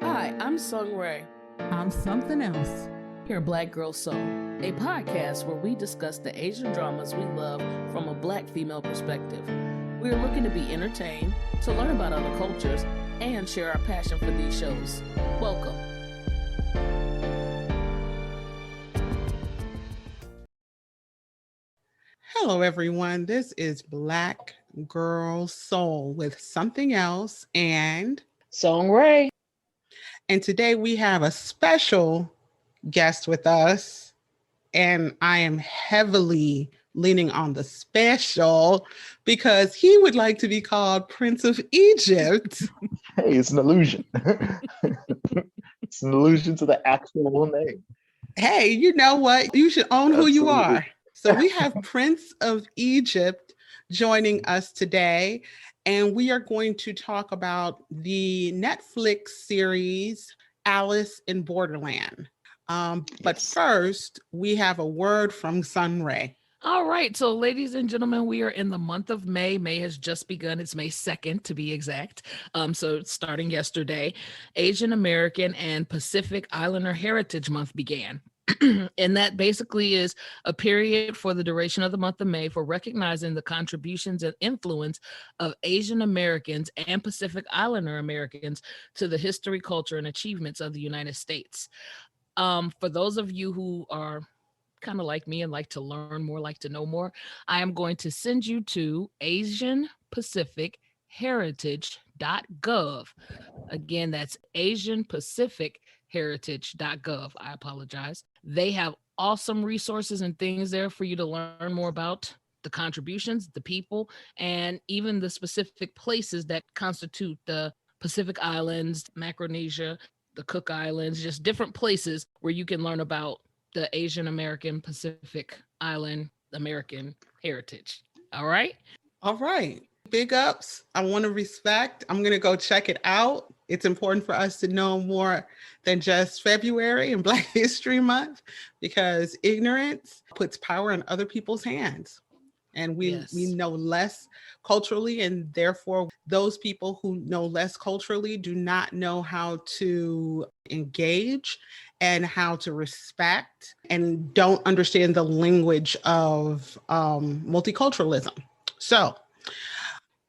Hi, I'm Sung Rae. I'm Something Else. Here, Black Girl Soul, a podcast where we discuss the Asian dramas we love from a Black female perspective. We are looking to be entertained, to learn about other cultures, and share our passion for these shows. Welcome. Hello, everyone. This is Black Girl Soul with Something Else, and Sung Rae. today we have a special guest with us, and I am heavily leaning on the special because he would like to be called Prince of Egypt. Hey, it's an illusion. It's an illusion to the actual name. Hey, you know what? You should own who you Absolutely. are. So we have Prince of Egypt joining us today, and we are going to talk about the Netflix series Alice in Borderland. But Yes. first, we have a word from Sun Rae. All right, so ladies and gentlemen, we are in the month of May. May has just begun. It's May 2nd to be exact. So it's starting yesterday. Asian American and Pacific Islander Heritage Month began. And that basically is a period for the duration of the month of May for recognizing the contributions and influence of Asian Americans and Pacific Islander Americans to the history, culture, and achievements of the United States. For those of you who are kind of like me and like to learn more, like to know more, I am going to send you to AsianPacificHeritage.gov. Again, that's AsianPacificHeritage.gov. I apologize. They have awesome resources and things there for you to learn more about the contributions, the people, and even the specific places that constitute the Pacific Islands, Micronesia, the Cook Islands, just different places where you can learn about the Asian American Pacific Island American heritage. All right. All right. Big ups. I want to respect. I'm going to go check it out. It's important for us to know more than just February and Black History Month because ignorance puts power in other people's hands. And we know less culturally, and therefore those people who know less culturally do not know how to engage and how to respect and don't understand the language of multiculturalism. So,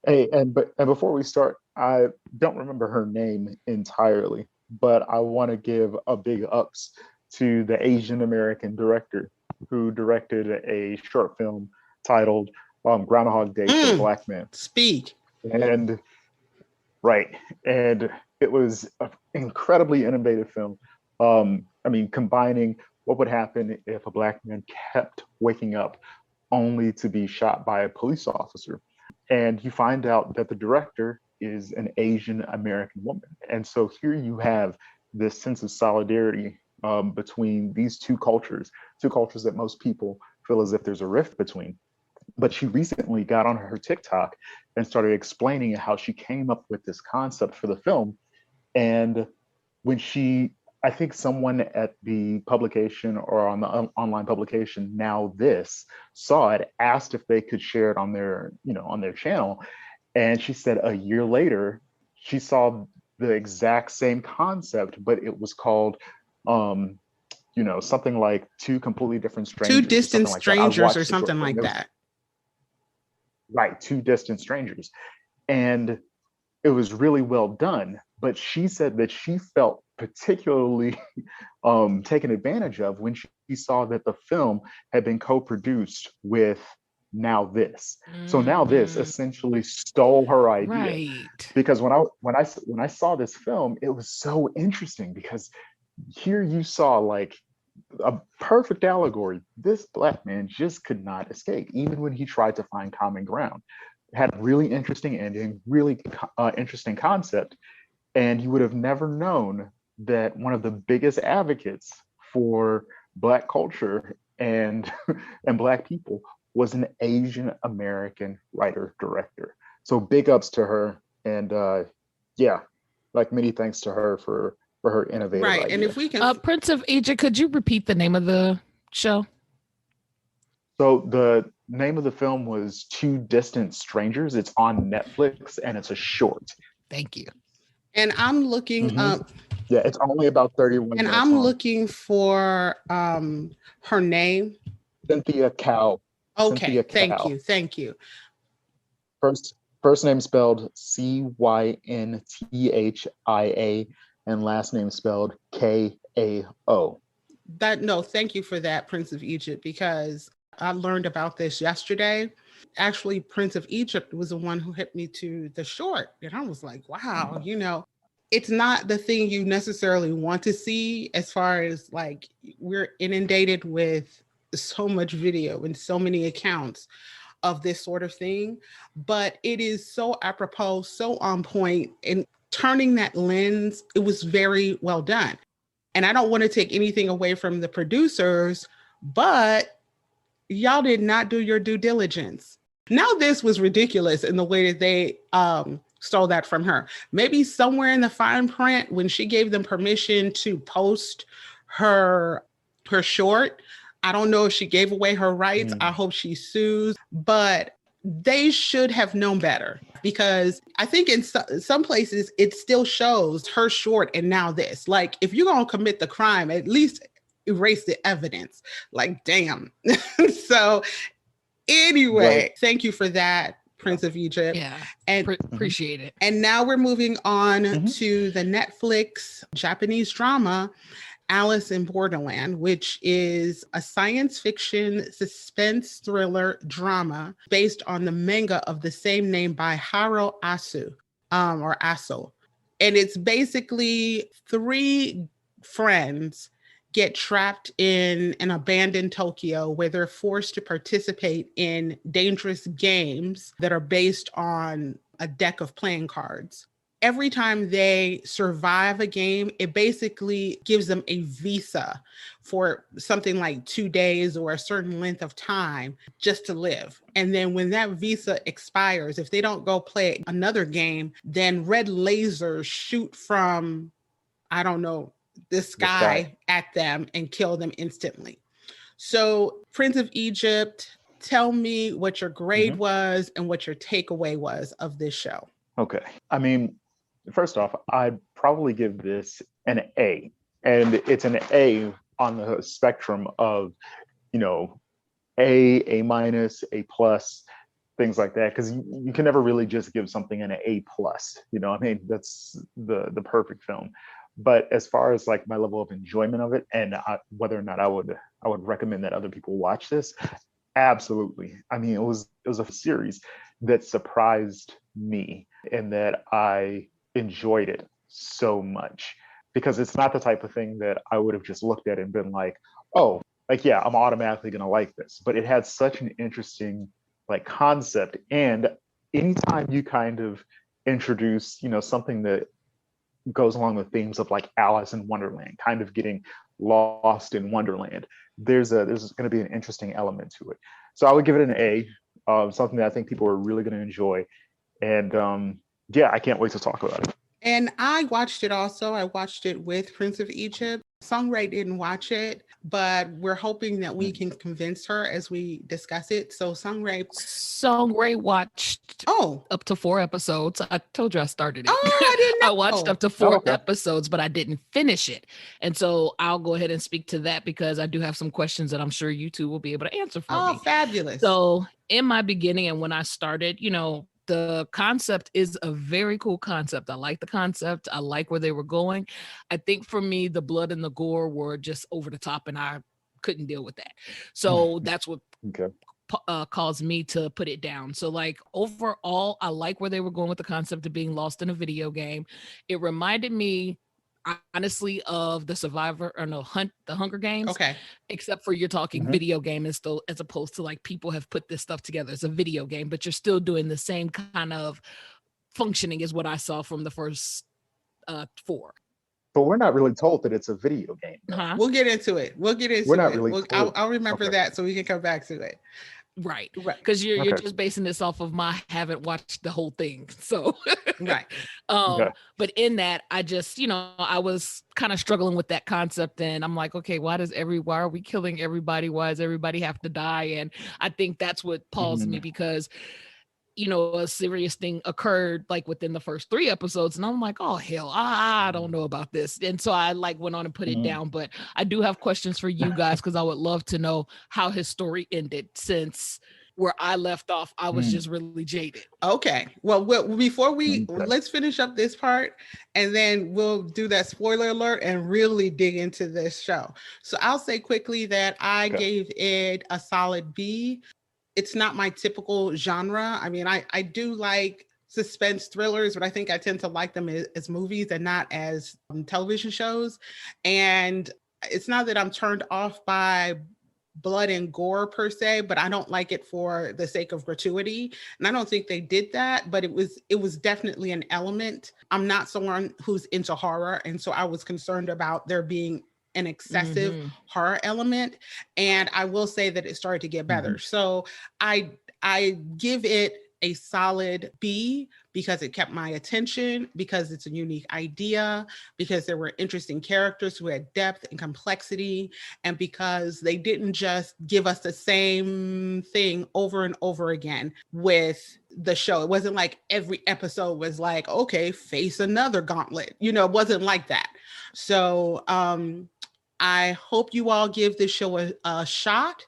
Hey, and before we start, I don't remember her name entirely, but I want to give a big ups to the Asian American director who directed a short film titled Groundhog Day for Black Men. Speak. And right. And it was an incredibly innovative film. Combining what would happen if a Black man kept waking up only to be shot by a police officer. And you find out that the director is an Asian American woman. And so here you have this sense of solidarity between these two cultures that most people feel as if there's a rift between. But she recently got on her TikTok and started explaining how she came up with this concept for the film. And when I think someone at the publication or on the online publication Now This saw it, asked if they could share it on their channel. And she said a year later, she saw the exact same concept, but it was called something like Two Completely Different Strangers. Two Distant Strangers or something like that. Right, Two Distant Strangers. And it was really well done. But she said that she felt particularly taken advantage of when she saw that the film had been co-produced with Now This. So Now This essentially stole her idea. Right. Because when I saw this film, it was so interesting because here you saw like a perfect allegory. This Black man just could not escape, even when he tried to find common ground. Had a really interesting ending, really interesting concept. And you would have never known that one of the biggest advocates for Black culture and Black people was an Asian American writer director. So big ups to her, and many thanks to her for her innovative idea. And if we can, Prince of Egypt, could you repeat the name of the show? So the name of the film was Two Distant Strangers. It's on Netflix and it's a short. Thank you. And I'm looking up Yeah, it's only about 31 And minutes I'm long. looking for her name. Cynthia Cow. Okay, Cynthia thank Cow. you. Thank you. First name spelled Cynthia, and last name spelled Kao. Thank you for that, Prince of Egypt, because I learned about this yesterday. Actually, Prince of Egypt was the one who hit me to the short. And I was like, wow, it's not the thing you necessarily want to see, as far as like we're inundated with so much video and so many accounts of this sort of thing, but it is so apropos, so on point, and turning that lens, it was very well done. And I don't want to take anything away from the producers, but y'all did not do your due diligence. Now, this was ridiculous in the way that they stole that from her. Maybe somewhere in the fine print, when she gave them permission to post her short, I don't know if she gave away her rights. I hope she sues, but they should have known better, because I think in some places it still shows her short and now this. Like, if you're going to commit the crime, at least erase the evidence. Like, damn. So anyway, right. Thank you for that, Prince of Egypt. Yeah, and appreciate it. And now we're moving on to the Netflix Japanese drama Alice in Borderland, which is a science fiction suspense thriller drama based on the manga of the same name by Hiro Asu, or Aso. And it's basically 3 friends get trapped in an abandoned Tokyo where they're forced to participate in dangerous games that are based on a deck of playing cards. Every time they survive a game, it basically gives them a visa for something like 2 days or a certain length of time just to live. And then when that visa expires, if they don't go play another game, then red lasers shoot from, I don't know, the sky at them and kill them instantly. So, Prince of Egypt, tell me what your grade was and what your takeaway was of this show. Okay. I mean, first off, I'd probably give this an A. And it's an A on the spectrum of, A minus, A plus, things like that. Because you can never really just give something an A plus. I mean, that's the perfect film. But as far as like my level of enjoyment of it, and whether or not I would recommend that other people watch this, absolutely. I mean, it was a series that surprised me and that I enjoyed it so much, because it's not the type of thing that I would have just looked at and been like, oh, like, yeah, I'm automatically going to like this. But it had such an interesting like concept. And anytime you kind of introduce, something that goes along with themes of like Alice in Wonderland, kind of getting lost in Wonderland, there's going to be an interesting element to it. So I would give it an A, something that I think people are really going to enjoy. And yeah, I can't wait to talk about it. And I watched it also. I watched it with Prince of Egypt. Rae didn't watch it, but we're hoping that we can convince her as we discuss it. So Rae watched up to 4 episodes. I told you I started it. Oh, I didn't know. I watched up to 4 episodes, but I didn't finish it. And so I'll go ahead and speak to that, because I do have some questions that I'm sure you two will be able to answer for me. Oh, fabulous. So in my beginning and when I started, the concept is a very cool concept. I like the concept. I like where they were going. I think for me, the blood and the gore were just over the top, and I couldn't deal with that. So that's what caused me to put it down. So like overall, I like where they were going with the concept of being lost in a video game. It reminded me, honestly, of the the Hunger Games. Okay. Except for you're talking video game as opposed to like people have put this stuff together as a video game, but you're still doing the same kind of functioning as what I saw from the first 4. But we're not really told that it's a video game. We'll get into it. We're not really I'll remember that so we can come back to it. Right. Because you're just basing this off of my haven't watched the whole thing. So right. But in that, I just, I was kind of struggling with that concept, and I'm like, okay, why are we killing everybody? Why does everybody have to die? And I think that's what paused me, because a serious thing occurred like within the first 3 episodes, and I'm like, oh hell, I don't know about this. And so I like went on and put it down. But I do have questions for you guys, because I would love to know how his story ended, since where I left off, I was just really jaded. Okay. Well, before let's finish up this part, and then we'll do that spoiler alert and really dig into this show. So I'll say quickly that I gave it a solid B. It's not my typical genre. I mean, I do like suspense thrillers, but I think I tend to like them as movies and not as television shows. And it's not that I'm turned off by blood and gore per se, but I don't like it for the sake of gratuity. And I don't think they did that, but it was definitely an element. I'm not someone who's into horror, and so I was concerned about there being an excessive horror element. And I will say that it started to get better. So I give it a solid B, because it kept my attention, because it's a unique idea, because there were interesting characters who had depth and complexity, and because they didn't just give us the same thing over and over again with the show. It wasn't like every episode was like, okay, face another gauntlet. It wasn't like that. So I hope you all give this show a shot.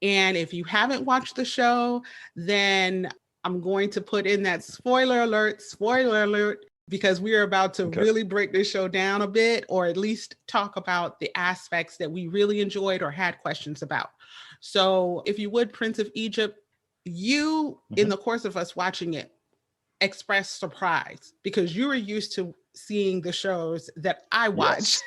And if you haven't watched the show, then I'm going to put in that spoiler alert, because we are about to really break this show down a bit, or at least talk about the aspects that we really enjoyed or had questions about. So if you would, Prince of Egypt, you, in the course of us watching it, expressed surprise, because you were used to seeing the shows that I watch,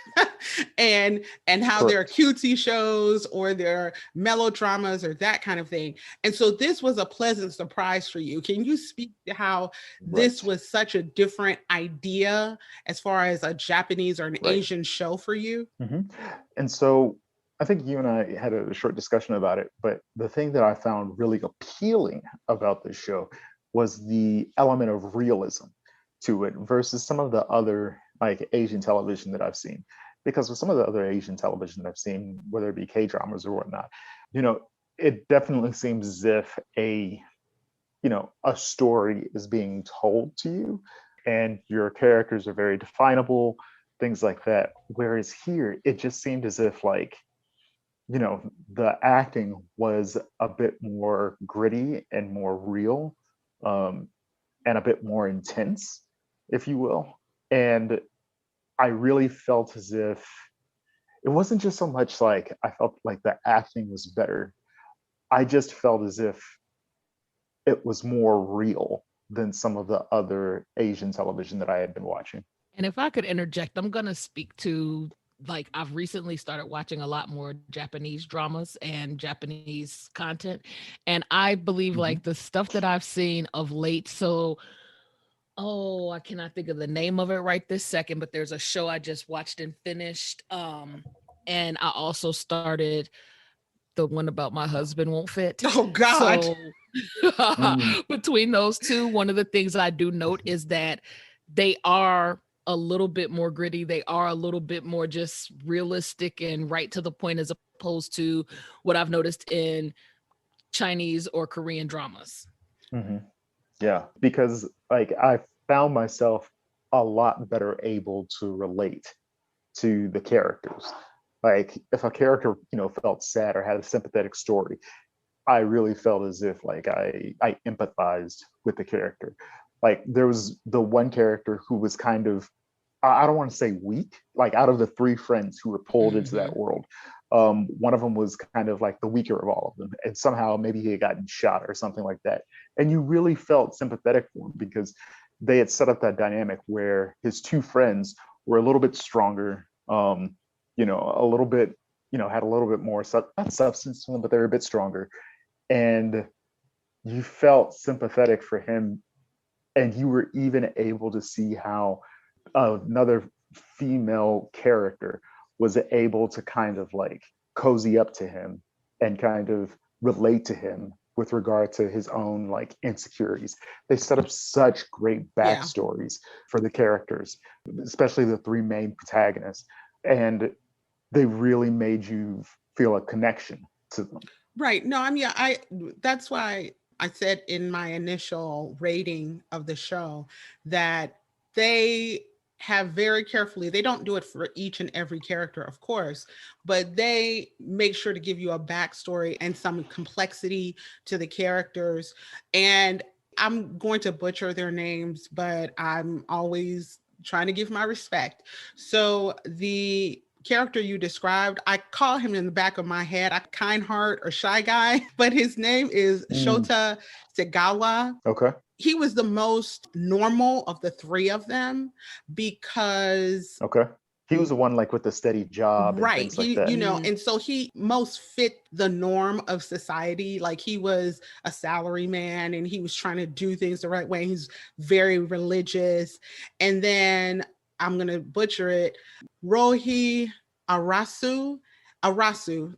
and how they're cutesy shows or they're melodramas or that kind of thing. And so this was a pleasant surprise for you. Can you speak to how this was such a different idea as far as a Japanese or an Asian show for you? And so I think you and I had a short discussion about it, but the thing that I found really appealing about this show was the element of realism to it versus some of the other like Asian television that I've seen. Because with some of the other Asian television that I've seen, whether it be K-dramas or whatnot, it definitely seems as if a story is being told to you and your characters are very definable, things like that. Whereas here, it just seemed as if the acting was a bit more gritty and more real, and a bit more intense, if you will. And I really felt as if it wasn't just so much like I felt like the acting was better. I just felt as if it was more real than some of the other Asian television that I had been watching. And if I could interject, I'm going to speak to, like, I've recently started watching a lot more Japanese dramas and Japanese content. And I believe like the stuff that I've seen of late. So, I cannot think of the name of it right this second, but there's a show I just watched and finished. And I also started the one about my husband won't fit. Oh God. So between those two, one of the things I do note is that they are a little bit more gritty. They are a little bit more just realistic and right to the point, as opposed to what I've noticed in Chinese or Korean dramas. Yeah, because like I found myself a lot better able to relate to the characters. Like if a character, felt sad or had a sympathetic story, I really felt as if like I empathized with the character. Like there was the one character who was kind of, I don't want to say weak, like out of the three friends who were pulled into that world, one of them was kind of like the weaker of all of them. And somehow maybe he had gotten shot or something like that. And you really felt sympathetic for him because they had set up that dynamic where his two friends were a little bit stronger, a little bit, had a little bit more, not substance to them, but they were a bit stronger. And you felt sympathetic for him. And you were even able to see how another female character was able to kind of like cozy up to him and kind of relate to him with regard to his own like insecurities. They set up such great backstories for the characters, especially the three main protagonists. And they really made you feel a connection to them. Right. No, I mean, that's why I said in my initial rating of the show that they have very carefully, they don't do it for each and every character, of course, but they make sure to give you a backstory and some complexity to the characters. And I'm going to butcher their names, but I'm always trying to give my respect. So the character you described, I call him in the back of my head, I kind heart or shy guy, but his name is Shota Segawa. Okay. He was the most normal of the three of them because Okay. He was the one like with the steady job and right, things like he, that. you know, and so he most fit the norm of society. Like he was a salary man and he was trying to do things the right way. He's very religious. And then I'm gonna butcher it, Rohi Arasu,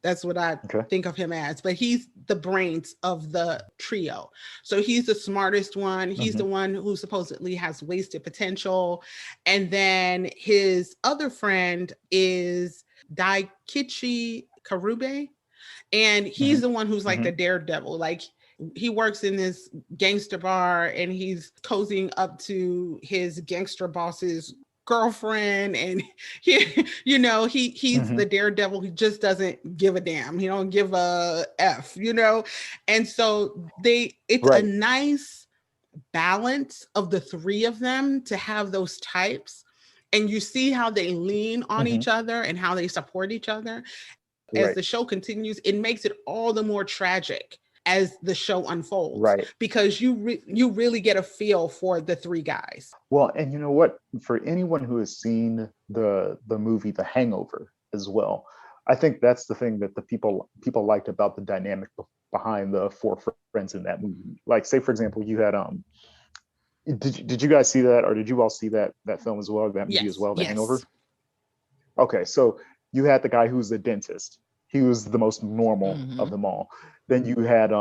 that's what I think of him as, but he's the brains of the trio. So he's the smartest one. He's the one who supposedly has wasted potential. And then his other friend is Daikichi Karube. And he's the one who's like the daredevil. Like he works in this gangster bar and he's cozying up to his gangster boss's girlfriend, and he, you know, he's the daredevil. He just doesn't give a damn. He don't give a F, you know. And so it's a nice balance of the three of them to have those types, and you see how they lean on each other and how they support each other. As the show continues, it makes it all the more tragic as the show unfolds, because you really get a feel for the three guys. Well, and you know what? For anyone who has seen the movie The Hangover as well, I think that's the thing that the people liked about the dynamic behind the four friends in that movie. Like, say for example, you had did you guys see that, or did you all see that film as well? That movie as well, The Hangover. Okay, so you had the guy who's the dentist. He was the most normal of them all. Then you had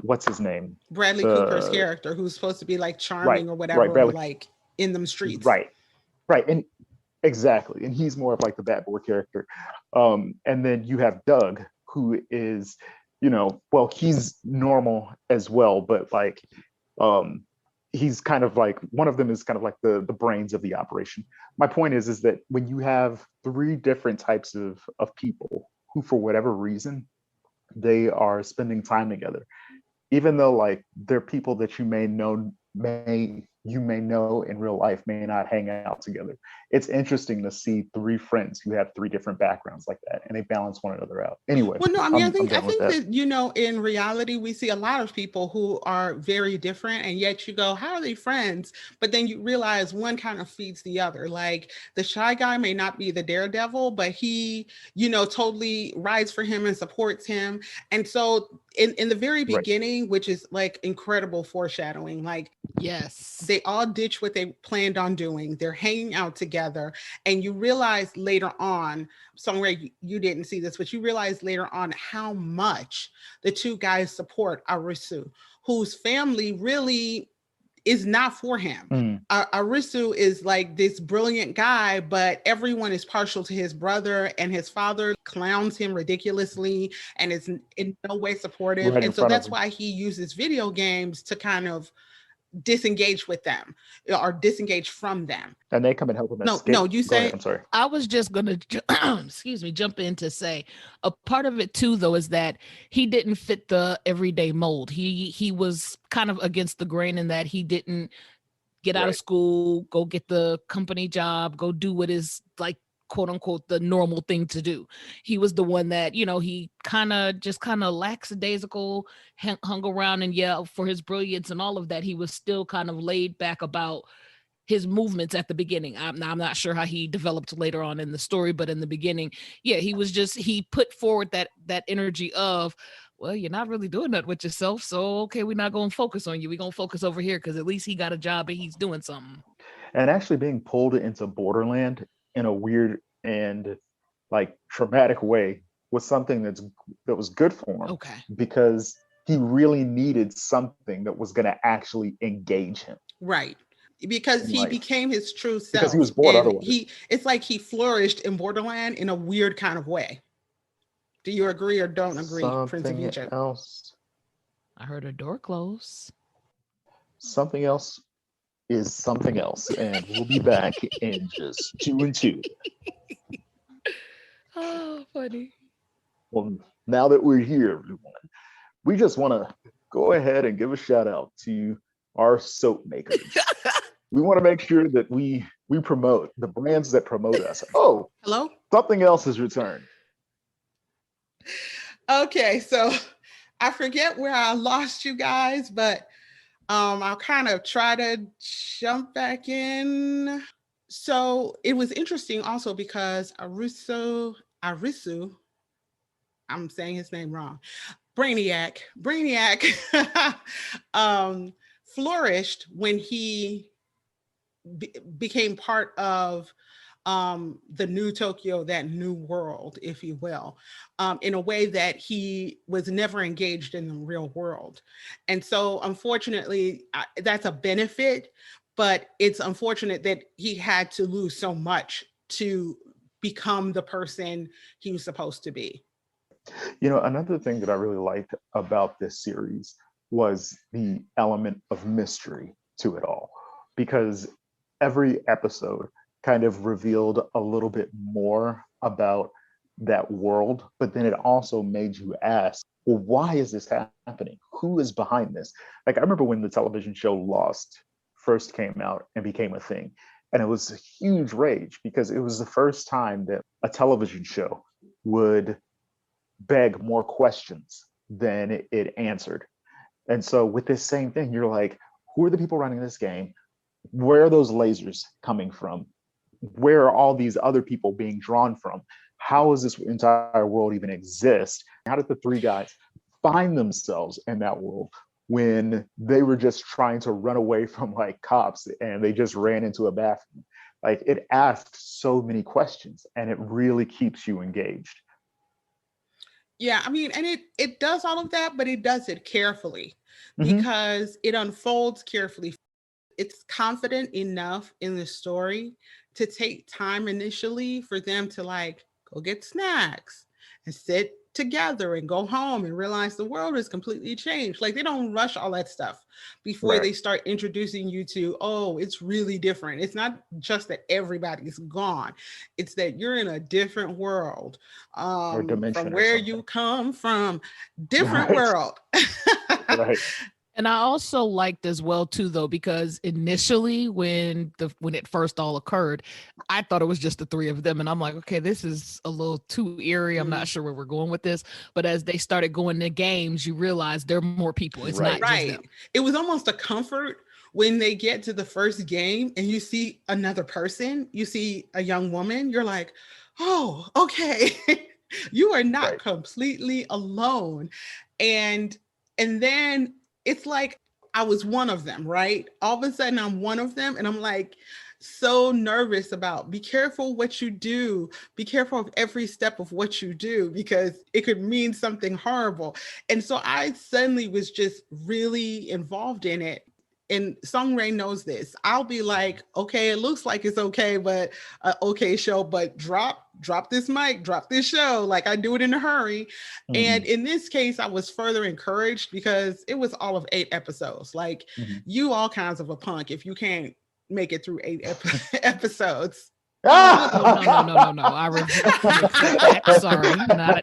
what's his name? Bradley Cooper's character, who's supposed to be like charming or whatever, like in them streets. Right. And exactly. And he's more of like the bad boy character. And then you have Doug, who is, you know, well, he's normal as well, but like he's kind of like, one of them is kind of like the brains of the operation. My point is that when you have three different types of people who, for whatever reason, they are spending time together, even though like they're people that you may know in real life, may not hang out together. It's interesting to see three friends who have three different backgrounds like that, and they balance one another out. Anyway, well, no, I mean, I think that, you know, in reality, we see a lot of people who are very different, and yet you go, how are they friends? But then you realize one kind of feeds the other. Like the shy guy may not be the daredevil, but he, you know, totally rides for him and supports him. And so in the very beginning, which is like incredible foreshadowing, like, yes, they all ditch what they planned on doing. They're hanging out together, and you realize later on, somewhere you didn't see this, but you realize later on how much the two guys support Arisu, whose family really is not for him. Arisu is like this brilliant guy, but everyone is partial to his brother, and his father clowns him ridiculously and is in no way supportive. And so that's why he uses video games to kind of disengage with them or disengage from them. And they come and help him. No, you say. I'm sorry. I was just gonna jump in to say a part of it too, though, is that he didn't fit the everyday mold. He was kind of against the grain in that he didn't get out of school, go get the company job, go do what is like, quote unquote, the normal thing to do. He was the one that, you know, he kind of lackadaisical, hung around, and for his brilliance and all of that, he was still kind of laid back about his movements at the beginning. I'm not sure how he developed later on in the story, but in the beginning, he put forward that energy of, well, you're not really doing that with yourself, so okay, we're not going to focus on you. We're going to focus over here because at least he got a job and he's doing something. And actually being pulled into Borderland in a weird and like traumatic way was something that was good for him. Okay. Because he really needed something that was going to actually engage him. Right. Because he became his true self. Because he was bored otherwise. It's like he flourished in Borderland in a weird kind of way. Do you agree or don't agree, Prince of Egypt? Else. I heard a door close. Something else is something else, and we'll be back in just 2 and 2. Oh, funny. Well, now that we're here, everyone, we just want to go ahead and give a shout out to our soap makers. We want to make sure that we promote the brands that promote us. Oh, Hello? something else has returned. Okay, so I forget where I lost you guys, but I'll kind of try to jump back in. So it was interesting also because Arisu, I'm saying his name wrong, Brainiac flourished when he became part of the new Tokyo, that new world, if you will, in a way that he was never engaged in the real world. And so, unfortunately, that's a benefit, but it's unfortunate that he had to lose so much to become the person he was supposed to be. You know, another thing that I really liked about this series was the element of mystery to it all, because every episode kind of revealed a little bit more about that world, but then it also made you ask, well, why is this happening? Who is behind this? Like, I remember when the television show Lost first came out and became a thing, and it was a huge rage because it was the first time that a television show would beg more questions than it answered. And so with this same thing, you're like, who are the people running this game? Where are those lasers coming from? Where are all these other people being drawn from? How does this entire world even exist? How did the three guys find themselves in that world when they were just trying to run away from like cops and they just ran into a bathroom? Like, it asked so many questions and it really keeps you engaged. Yeah, I mean, and it does all of that, but it does it carefully Mm-hmm. because it unfolds carefully. It's confident enough in the story to take time initially for them to like go get snacks and sit together and go home and realize the world has completely changed. Like, they don't rush all that stuff before Right. they start introducing you to, oh, it's really different. It's not just that everybody's gone, it's that you're in a different world, Or from dimension or where you something. come from, different Right. world. Right. And I also liked as well too, though, because initially when it first all occurred, I thought it was just the three of them, and I'm like, okay, this is a little too eerie. I'm not Mm. sure where we're going with this. But as they started going to games, you realize there are more people. It's not Right. just them. Right. It was almost a comfort when they get to the first game and you see another person, you see a young woman, you're like, oh, okay. You are not Right. completely alone. And then it's like I was one of them, right? All of a sudden I'm one of them and I'm like so nervous about, be careful what you do. Be careful of every step of what you do because it could mean something horrible. And so I suddenly was just really involved in it. And Song Rae knows this. I'll be like, okay, it looks like it's okay, but okay show, but drop this mic, drop this show. Like, I do it in a hurry. And Mm-hmm. in this case, I was further encouraged because it was all of 8 episodes. Like, Mm-hmm. you all kinds of a punk if you can't make it through 8 episodes. Oh no! I retract that. Sorry,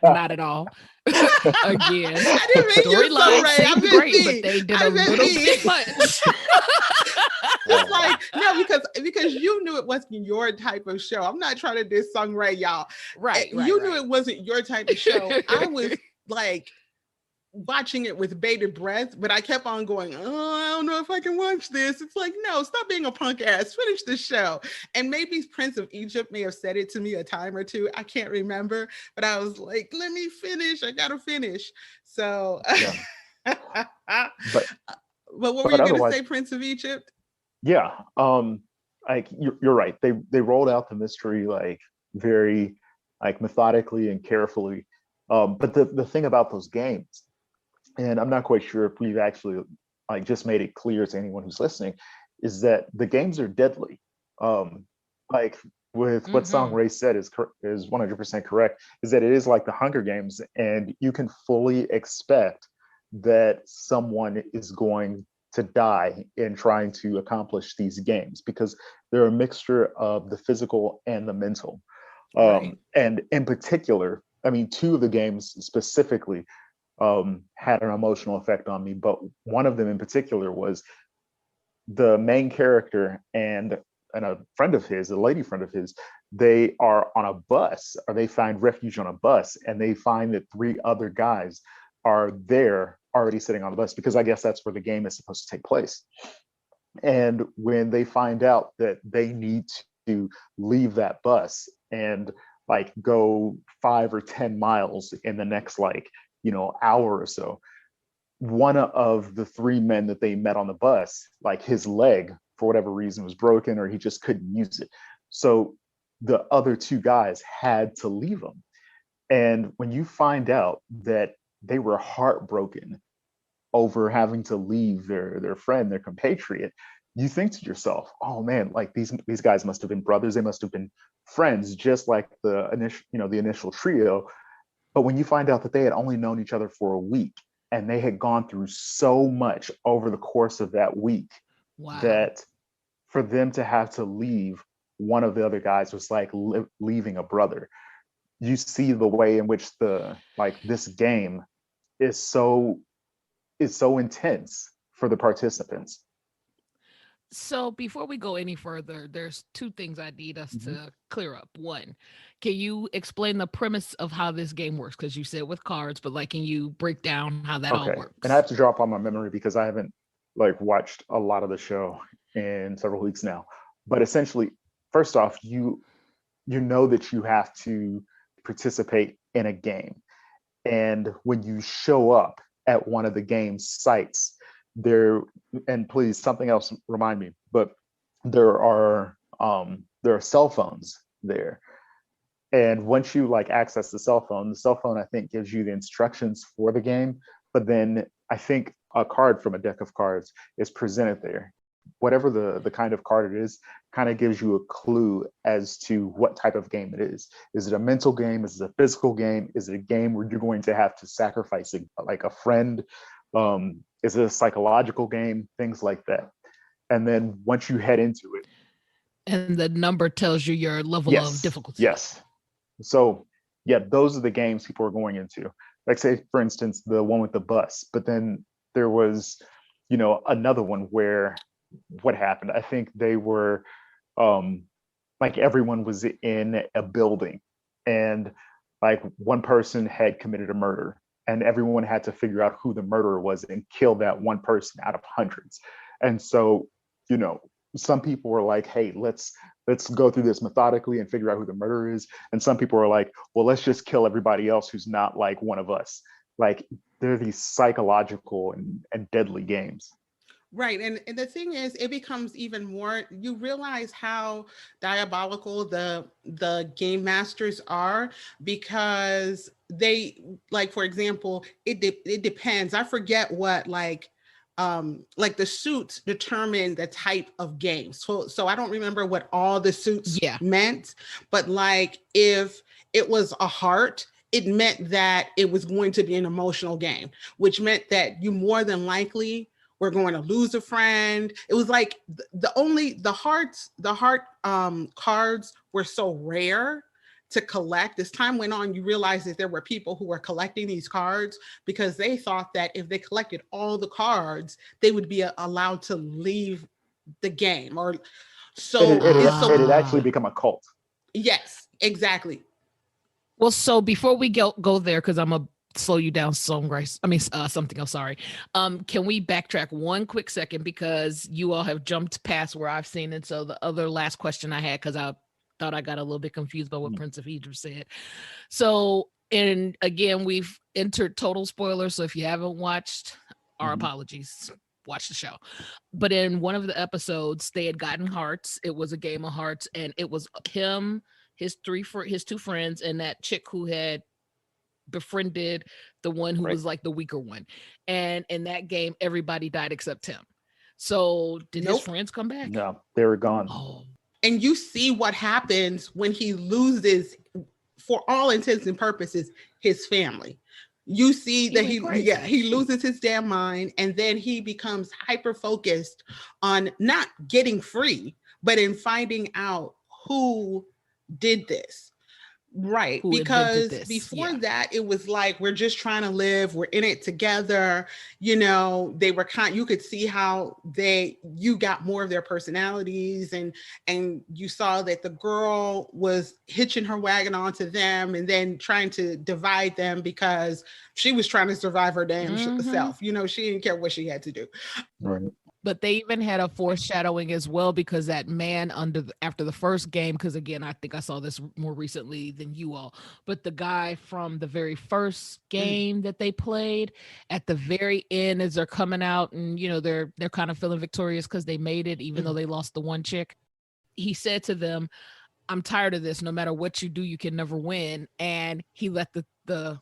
not at all. Again, I didn't mean you, Song storyline Rae. I seemed meant great, but me. they did I a meant little me. too much. It's like, no, because you knew it wasn't your type of show. I'm not trying to diss Song Rae, y'all. Right. You knew it wasn't your type of show. I was like watching it with bated breath, but I kept on going, oh, I don't know if I can watch this. It's like, no, stop being a punk ass. Finish the show. And maybe Prince of Egypt may have said it to me a time or two. I can't remember, but I was like, let me finish. I gotta finish. So Yeah. But but what were but you gonna otherwise, say, Prince of Egypt? yeah. Like, you're right. They rolled out the mystery like very like methodically and carefully. But the thing about those games, and I'm not quite sure if we've actually like just made it clear to anyone who's listening, is that the games are deadly. Like, with what Song Mm-hmm. Ray said is 100% correct, is that it is like the Hunger Games, and you can fully expect that someone is going to die in trying to accomplish these games, because they're a mixture of the physical and the mental. Right. And in particular, I mean, two of the games specifically had an emotional effect on me, but one of them in particular was the main character and a friend of his, a lady friend of his, they are on a bus, or they find refuge on a bus, and they find that three other guys are there already sitting on the bus, because I guess that's where the game is supposed to take place. And when they find out that they need to leave that bus and like go 5 or 10 miles in the next hour or so, one of the three men that they met on the bus, like his leg for whatever reason was broken, or he just couldn't use it. So the other two guys had to leave him. And when you find out that they were heartbroken over having to leave their friend, their compatriot, you think to yourself, oh man, like these guys must have been brothers, they must have been friends, just like the initial trio. But when you find out that they had only known each other for a week, and they had gone through so much over the course of that week, Wow. that for them to have to leave one of the other guys was like leaving a brother. You see the way in which this game is so intense for the participants. So before we go any further, there's two things I need us to clear up. One, can you explain the premise of how this game works? Because you said with cards, but like, can you break down how that all works? And I have to draw upon my memory because I haven't watched a lot of the show in several weeks now. But essentially, first off, you know that you have to participate in a game. And when you show up at one of the game's sites, and please, something else remind me, but there are cell phones there. And once you access the cell phone I think gives you the instructions for the game, but then I think a card from a deck of cards is presented there. Whatever the kind of card it is, kind of gives you a clue as to what type of game it is. Is it a mental game? Is it a physical game? Is it a game where you're going to have to sacrifice a friend? Is it a psychological game? Things like that. And then once you head into it, and the number tells you your level of difficulty. Yes. So yeah, those are the games people are going into. Like, say, for instance, the one with the bus. But then there was, another one where what happened? I think they were everyone was in a building, and one person had committed a murder, and everyone had to figure out who the murderer was and kill that one person out of hundreds. And so, some people were like, hey, let's go through this methodically and figure out who the murderer is. And some people are like, well, let's just kill everybody else who's not like one of us. They're these psychological and deadly games. Right. And the thing is, it becomes even more, you realize how diabolical the game masters are, because they, for example, it depends. I forget what the suits determine the type of game. So I don't remember what all the suits meant, but if it was a heart, it meant that it was going to be an emotional game, which meant that you more than likely were going to lose a friend. It was the heart cards were so rare to collect. As time went on, you realize that there were people who were collecting these cards because they thought that if they collected all the cards, they would be allowed to leave the game. Or so it had actually become a cult. Yes, exactly. Well, so before we go there, because I'm a slow you down, something else. Sorry. Can we backtrack one quick second, because you all have jumped past where I've seen it. So the other last question I had, because I thought I got a little bit confused by what Prince of Egypt said. So, and again, we've entered total spoilers. So if you haven't watched, our apologies. Watch the show. But in one of the episodes, they had gotten hearts. It was a game of hearts, and it was him, his two friends, and that chick who had befriended the one who was the weaker one. And in that game, everybody died except him. So did his friends come back? No, they were gone. Oh. And you see what happens when he loses, for all intents and purposes, his family. You see that went crazy. he loses his damn mind, and then he becomes hyper focused on not getting free, but in finding out who did this. Right. Who invented Because this? before Yeah. that, it was like, we're just trying to live. We're in it together. They were you could see how you got more of their personalities, and you saw that the girl was hitching her wagon onto them and then trying to divide them because she was trying to survive her damn self. She didn't care what she had to do. Right. But they even had a foreshadowing as well, because that man after the first game, because again, I think I saw this more recently than you all, but the guy from the very first game that they played, at the very end, as they're coming out and they're kind of feeling victorious because they made it, even though they lost the one chick, he said to them, "I'm tired of this. No matter what you do, you can never win." And he let the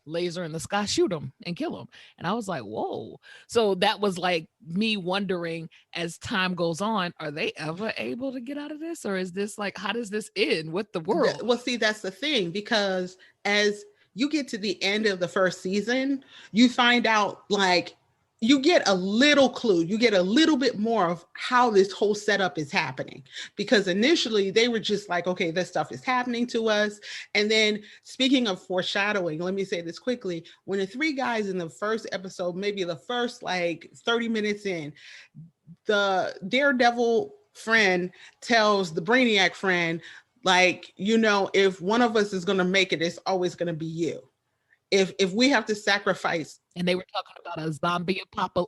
laser in the sky shoot him and kill him. And I was like, whoa. So that was like me wondering, as time goes on, are they ever able to get out of this? Or is this like, how does this end with the world? Well, see, that's the thing, because as you get to the end of the first season, you find out, like, you get a little clue, you get a little bit more of how this whole setup is happening. Because initially they were just like, okay, this stuff is happening to us. And then, speaking of foreshadowing, let me say this quickly. When the three guys in the first episode, maybe the first like 30 minutes in, the Daredevil friend tells the Brainiac friend, like, if one of us is going to make it, it's always going to be you. If we have to sacrifice. And they were talking about a zombie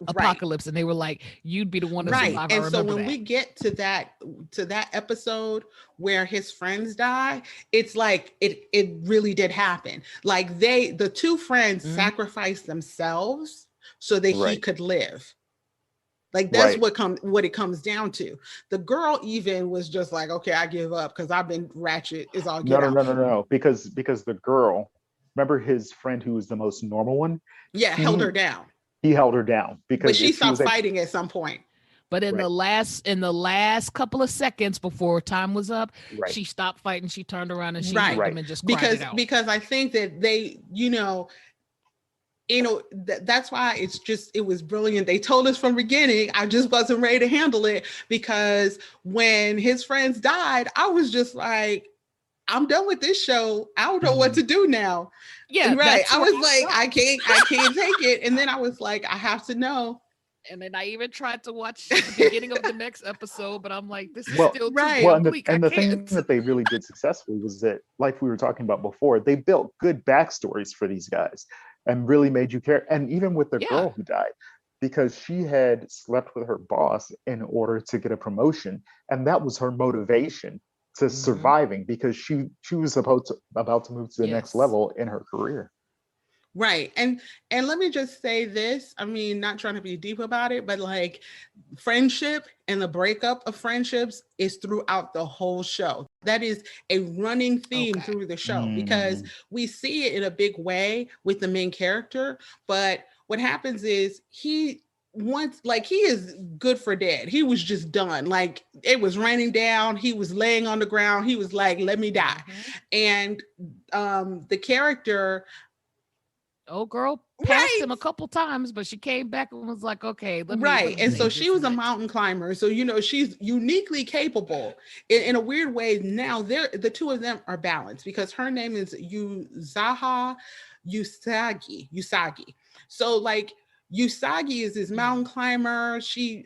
apocalypse, and they were like, you'd be the one to survive. And so when we get to that episode where his friends die, it's like it really did happen. Like, the two friends sacrificed themselves so that he could live. Like, that's what it comes down to. The girl even was just like, okay, I give up because I've been ratchet. Is all get out. No. Because the girl, remember his friend who was the most normal one? Yeah, held her down. He held her down because she stopped fighting at some point. But in the last couple of seconds before time was up, she stopped fighting. She turned around and she hugged him and just cried it out. Because I think that they, that's why it was brilliant. They told us from the beginning. I just wasn't ready to handle it, because when his friends died, I was just like, I'm done with this show. I don't know what to do now. Yeah, right. I was like, I can't take it. And then I was like, I have to know. And then I even tried to watch the beginning of the next episode, but I'm like, this is still too bleak. And the thing that they really did successfully was that, like we were talking about before, they built good backstories for these guys and really made you care. And even with the girl who died, because she had slept with her boss in order to get a promotion, and that was her motivation to surviving, because she was about to move to the next level in her career. Right. And let me just say this. I mean, not trying to be deep about it, but like, friendship and the breakup of friendships is throughout the whole show. That is a running theme through the show, because we see it in a big way with the main character. But what happens is he is good for dead. He was just done. Like, it was raining down. He was laying on the ground. He was like, let me die. And the character, girl passed him a couple times, but she came back and was like, okay, let me and so she was a mountain climber, so she's uniquely capable in a weird way. Now the two of them are balanced, because her name is Usagi. So like, Usagi is this mountain climber.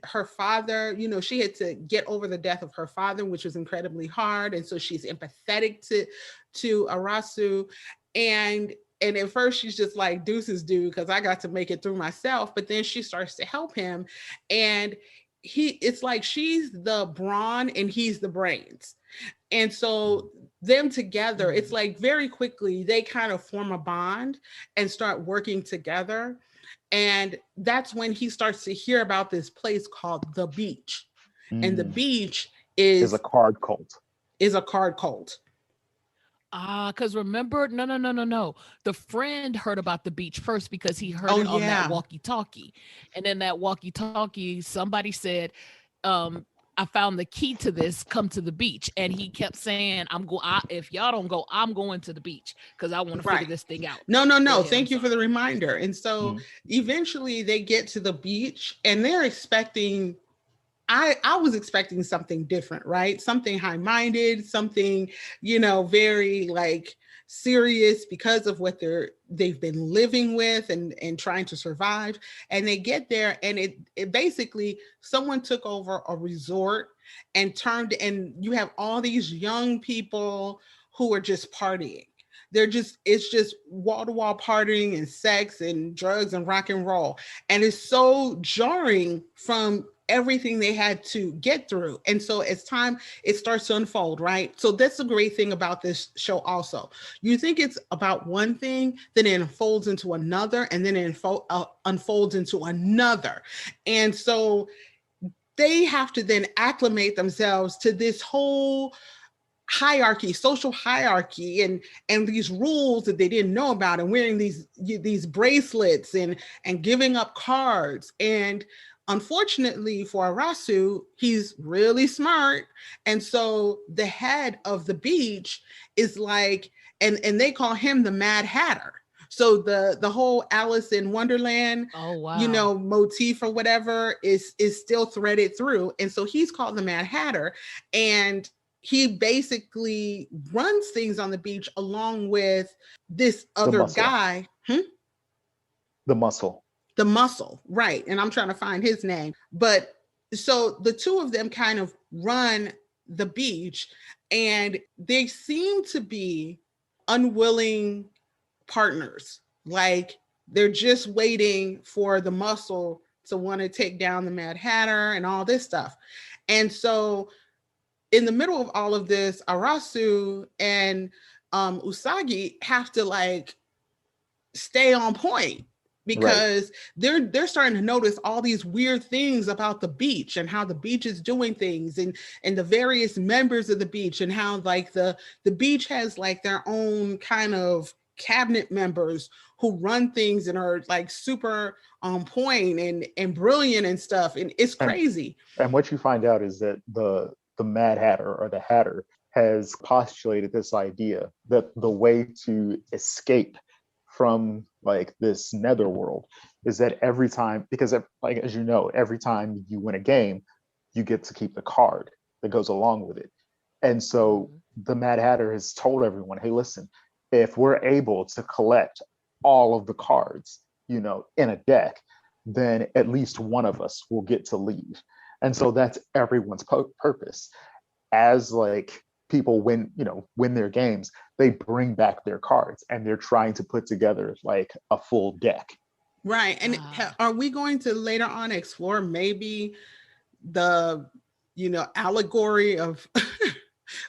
Her father, she had to get over the death of her father, which was incredibly hard, and so she's empathetic to Arasu. And at first she's just like, deuces, dude, because I got to make it through myself. But then she starts to help him. And it's like she's the brawn and he's the brains. And so them together, it's like very quickly they kind of form a bond and start working together. And that's when he starts to hear about this place called The Beach. And The Beach is a card cult. Because remember, no. The friend heard about the beach first because he heard it on that walkie-talkie. And then that walkie-talkie, somebody said, I found the key to this. Come to the beach, and he kept saying, if y'all don't go, I'm going to the beach because I want to figure Right. this thing out." No. Go ahead, Thank I'm you for the sorry. reminder. And so eventually they get to the beach and they're expecting, I was expecting something different, right? Something high-minded, something, very like serious because of what they've been living with and trying to survive. And they get there and it basically someone took over a resort and you have all these young people who are just partying. It's just wall to wall partying and sex and drugs and rock and roll. And it's so jarring from everything they had to get through. And so as time, it starts to unfold, right? So that's the great thing about this show also. You think it's about one thing, then it unfolds into another, and then it unfolds into another. And so they have to then acclimate themselves to this whole hierarchy, social hierarchy, and these rules that they didn't know about, and wearing these bracelets and giving up cards. And unfortunately for Arasu, he's really smart, and so the head of the beach is like, and they call him the Mad Hatter. So the whole Alice in Wonderland, Oh wow. motif or whatever is still threaded through, and so he's called the Mad Hatter, and he basically runs things on the beach along with this The other muscle. guy. The muscle. The muscle, right? And I'm trying to find his name. But so the two of them kind of run the beach, and they seem to be unwilling partners. Like they're just waiting for the muscle to want to take down the Mad Hatter and all this stuff. And so in the middle of all of this, Arasu and Usagi have to like stay on point Right. because they're starting to notice all these weird things about the beach and how the beach is doing things, and the various members of the beach, and how like the beach has like their own kind of cabinet members who run things and are like super on point and brilliant and stuff, and it's And crazy. and what you find out is that the Mad Hatter or the Hatter has postulated this idea that the way to escape from like this netherworld is that every time, because like as you know, every time you win a game, you get to keep the card that goes along with it. And so Mhm. the Mad Hatter has told everyone, hey, listen, if we're able to collect all of the cards, in a deck, then at least one of us will get to leave. And so that's everyone's purpose. As like people win their games, they bring back their cards and they're trying to put together like a full deck. Right. And Ah. are we going to later on explore maybe the, allegory of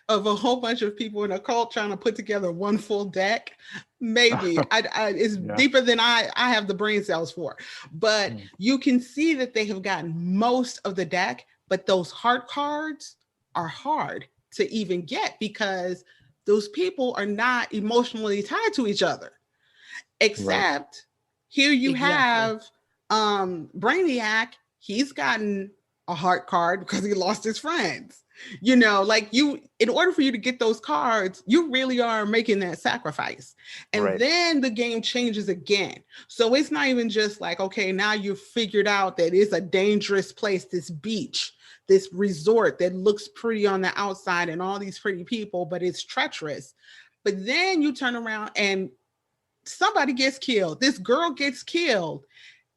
of a whole bunch of people in a cult trying to put together one full deck? Maybe. It's Yeah. deeper than I have the brain cells for. But Mm. you can see that they have gotten most of the deck, but those heart cards are hard to even get because those people are not emotionally tied to each other. Right. Except here you Exactly. have Brainiac. He's gotten a heart card because he lost his friends. Like in order for you to get those cards, you really are making that sacrifice. And Right. then the game changes again. So it's not even just like, okay, now you've figured out that it's a dangerous place, this beach, this resort that looks pretty on the outside and all these pretty people, but it's treacherous. But then you turn around and somebody gets killed. This girl gets killed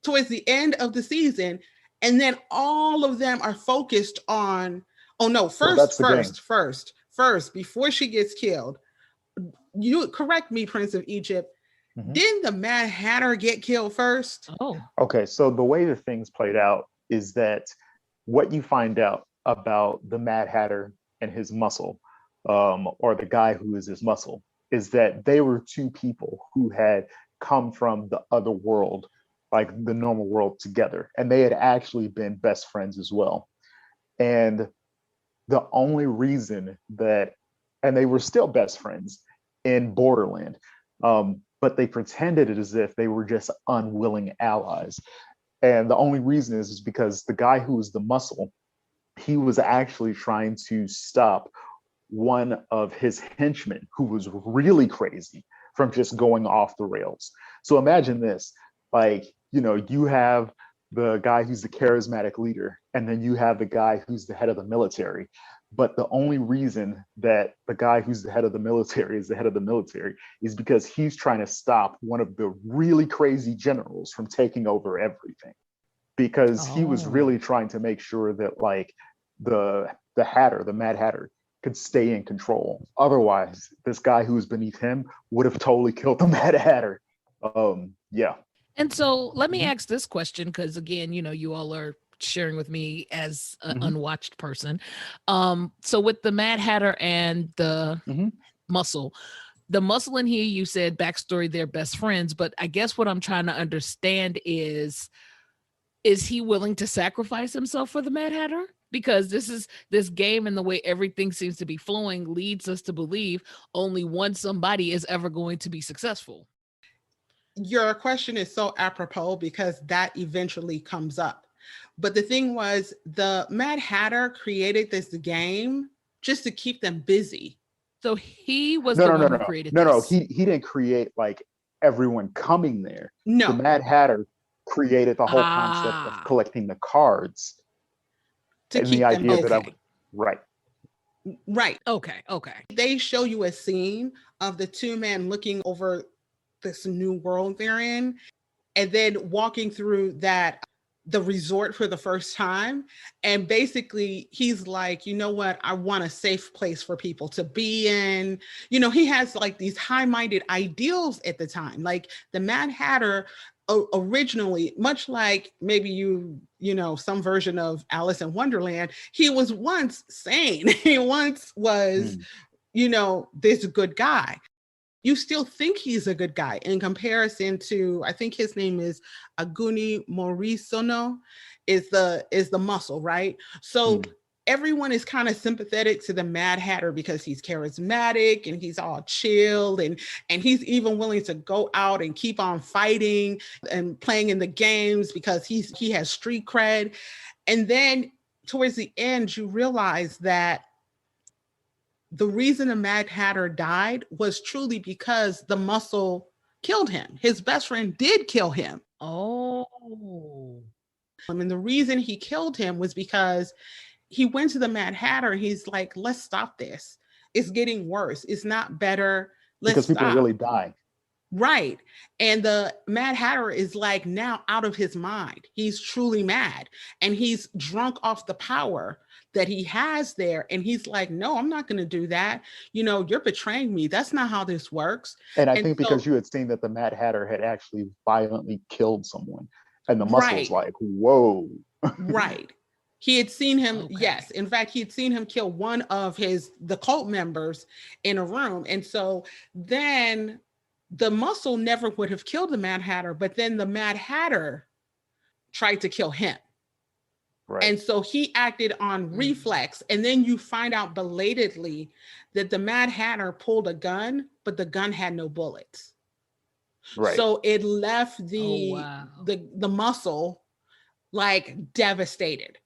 towards the end of the season. And then all of them are focused on, oh no, Well, first, that's the game. first, first, first, before she gets killed. You correct me, Prince of Egypt. Mhm. Didn't the Mad Hatter get killed first? Oh. Okay, so the way the things played out is that what you find out about the Mad Hatter and his muscle, or the guy who is his muscle, is that they were two people who had come from the other world, like the normal world, together, and they had actually been best friends as well. And the only reason that, and they were still best friends in Borderland, but they pretended it as if they were just unwilling allies. And the only reason is because the guy who was the muscle he was actually trying to stop one of his henchmen who was really crazy from just going off the rails. So imagine this, like, you have the guy who's the charismatic leader, and then you have the guy who's the head of the military. But the only reason that the guy who's the head of the military is the head of the military is because he's trying to stop one of the really crazy generals from taking over everything. Because he was really trying to make sure that, like, the Hatter, the Mad Hatter, could stay in control. Otherwise, this guy who was beneath him would have totally killed the Mad Hatter. Yeah. And so let me ask this question, because again, you all are sharing with me as an unwatched person. So with the Mad Hatter and the Muscle, the Muscle in here, you said backstory, they're best friends, but I guess what I'm trying to understand is he willing to sacrifice himself for the Mad Hatter? Because this game and the way everything seems to be flowing leads us to believe only one somebody is ever going to be successful. Your question is so apropos because that eventually comes up. But the thing was, the Mad Hatter created this game just to keep them busy. So he was the one who created this. No, he didn't create like everyone coming there. No. The Mad Hatter created the whole concept of collecting the cards. To keep them busy. Right. Right. Okay. They show you a scene of the two men looking over this new world they're in, and then walking through the resort for the first time. And basically he's like, you know what? I want a safe place for people to be in. He has like these high-minded ideals at the time. Like the Mad Hatter originally, much like maybe some version of Alice in Wonderland, he was once sane. He once was, this good guy. You still think he's a good guy in comparison to, I think his name is Aguni Morisono, is the Muscle, right? So everyone is kind of sympathetic to the Mad Hatter because he's charismatic and he's all chilled, and he's even willing to go out and keep on fighting and playing in the games because he has street cred. And then towards the end, you realize that the reason the Mad Hatter died was truly because the Muscle killed him. His best friend did kill him. Oh. And the reason he killed him was because he went to the Mad Hatter. He's like, let's stop this. It's getting worse. It's not better. Because people are really dying. Right. And the Mad Hatter is like now out of his mind. He's truly mad and he's drunk off the power that he has there. And he's like, no, I'm not going to do that. You're betraying me. That's not how this works. And I think because you had seen that the Mad Hatter had actually violently killed someone, and the Muscle's like, whoa. Right. He had seen him. Yes. In fact, he had seen him kill one of the cult members in a room. And so then the Muscle never would have killed the Mad Hatter, but then the Mad Hatter tried to kill him. Right. And so he acted on reflex. And then you find out belatedly that the Mad Hatter pulled a gun, but the gun had no bullets. Right. So it left the Muscle like devastated.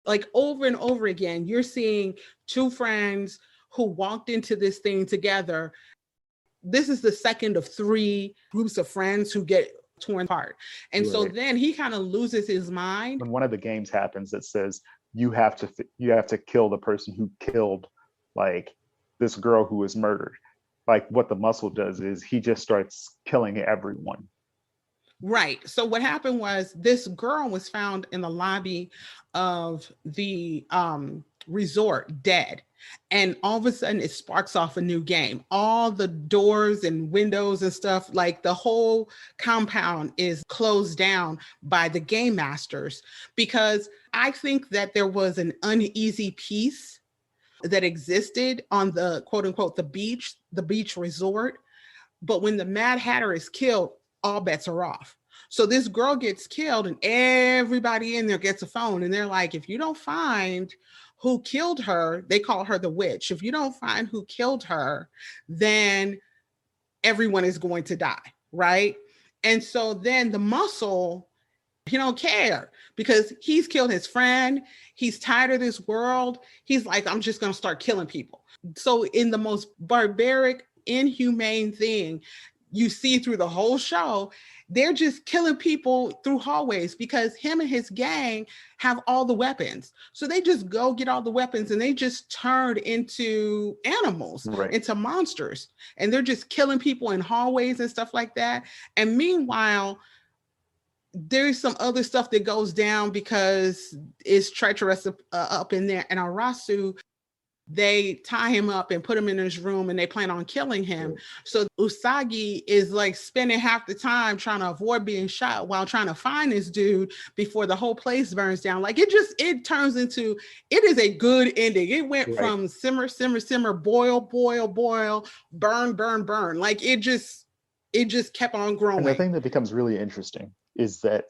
Like over and over again, you're seeing two friends who walked into this thing together. This is the second of 3 groups of friends who get torn apart. And so then he kind of loses his mind. When one of the games happens that says you have to kill the person who killed like this girl who was murdered. Like what the Muscle does is he just starts killing everyone. Right. So what happened was this girl was found in the lobby of the resort dead. And all of a sudden it sparks off a new game. All the doors and windows and stuff, like the whole compound is closed down by the game masters, because I think that there was an uneasy peace that existed on the quote unquote, the beach resort. But when the Mad Hatter is killed, all bets are off. So this girl gets killed and everybody in there gets a phone and they're like, if you don't find who killed her, they call her the witch. If you don't find who killed her, then everyone is going to die, right? And so then the Muscle, he don't care because he's killed his friend. He's tired of this world. He's like, I'm just going to start killing people. So in the most barbaric, inhumane thing you see through the whole show, they're just killing people through hallways because him and his gang have all the weapons. So they just go get all the weapons and they just turned into animals, Right. into monsters. And they're just killing people in hallways and stuff like that. And meanwhile, there's some other stuff that goes down because it's treacherous up in there. And Arasu, they tie him up and put him in his room and they plan on killing him. So Usagi is like spending half the time trying to avoid being shot while trying to find this dude before the whole place burns down. Like it turns into, it is a good ending. It went from simmer, simmer, simmer, boil, boil, boil, burn, burn, burn. Like it just kept on growing. And the thing that becomes really interesting is that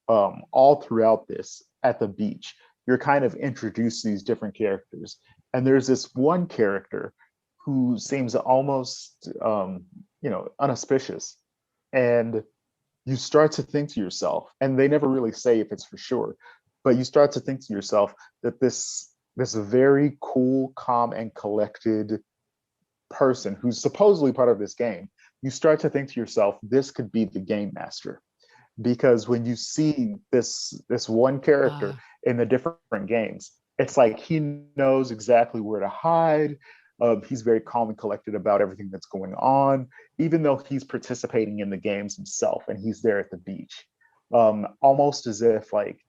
all throughout this at the beach, you're kind of introduced to these different characters. And there's this one character who seems almost, unauspicious. And you start to think to yourself, and they never really say if it's for sure, but you start to think to yourself that this very cool, calm, and collected person who's supposedly part of this game, you start to think to yourself, this could be the game master. Because when you see this one character in the different games, it's like he knows exactly where to hide. He's very calm and collected about everything that's going on, even though he's participating in the games himself and he's there at the beach. Almost as if like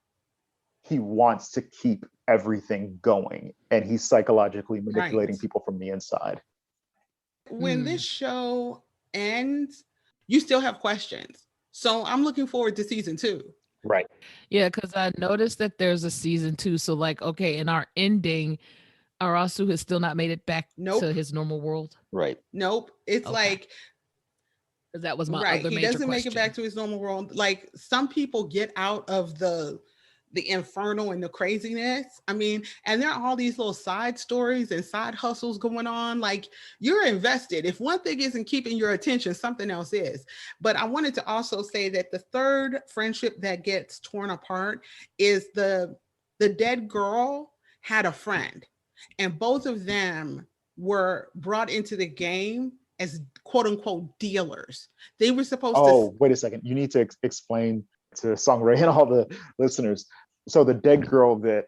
he wants to keep everything going and he's psychologically manipulating people from the inside. When this show ends, you still have questions. So I'm looking forward to season 2. Right. Yeah, because I noticed that there's a season 2. So like, okay, in our ending, Arasu has still not made it back to his normal world. Right. Nope. It's like, that was my other major question. He doesn't make it back to his normal world. Like some people get out of the inferno and the craziness. I mean, and there are all these little side stories and side hustles going on. Like you're invested. If one thing isn't keeping your attention, something else is. But I wanted to also say that the third friendship that gets torn apart is the dead girl had a friend, and both of them were brought into the game as quote unquote dealers. They were supposed to. Oh, wait a second. You need to explain to Song Rae and all the listeners. So the dead girl that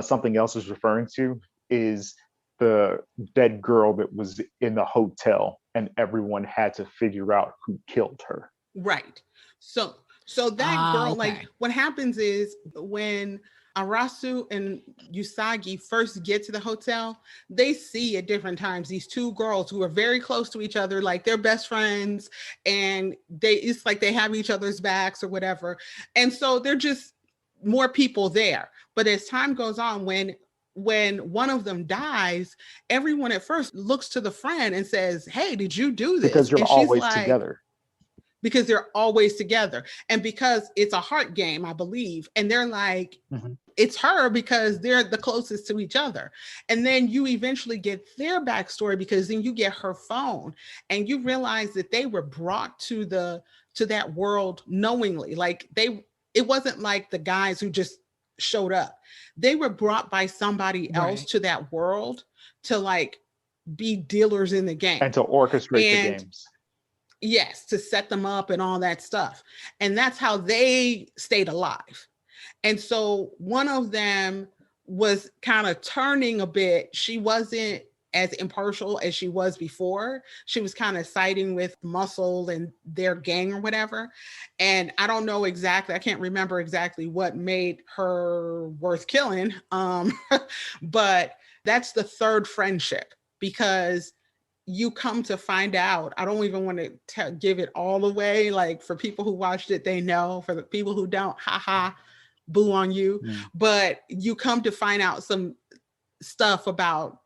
Something Else is referring to is the dead girl that was in the hotel and everyone had to figure out who killed her. Right. So that girl, like what happens is when Arasu and Usagi first get to the hotel, they see at different times these two girls who are very close to each other, like they're best friends, and it's like they have each other's backs or whatever. And so they're just more people there. But as time goes on, when one of them dies, everyone at first looks to the friend and says, hey, did you do this? Because you're and always together. Because they're always together. And because it's a heart game, I believe. And they're like, it's her because they're the closest to each other. And then you eventually get their backstory because then you get her phone and you realize that they were brought to that world knowingly. Like it wasn't like the guys who just showed up. They were brought by somebody else to that world to like be dealers in the game. And to orchestrate the games. Yes, to set them up and all that stuff. And that's how they stayed alive. And so one of them was kind of turning a bit. She wasn't as impartial as she was before. She was kind of siding with Muscle and their gang or whatever. And I don't know exactly, I can't remember exactly what made her worth killing. But that's the third friendship, because you come to find out, I don't even want to give it all away. Like for people who watched it, they know. For the people who don't, haha, boo on you. But you come to find out some stuff about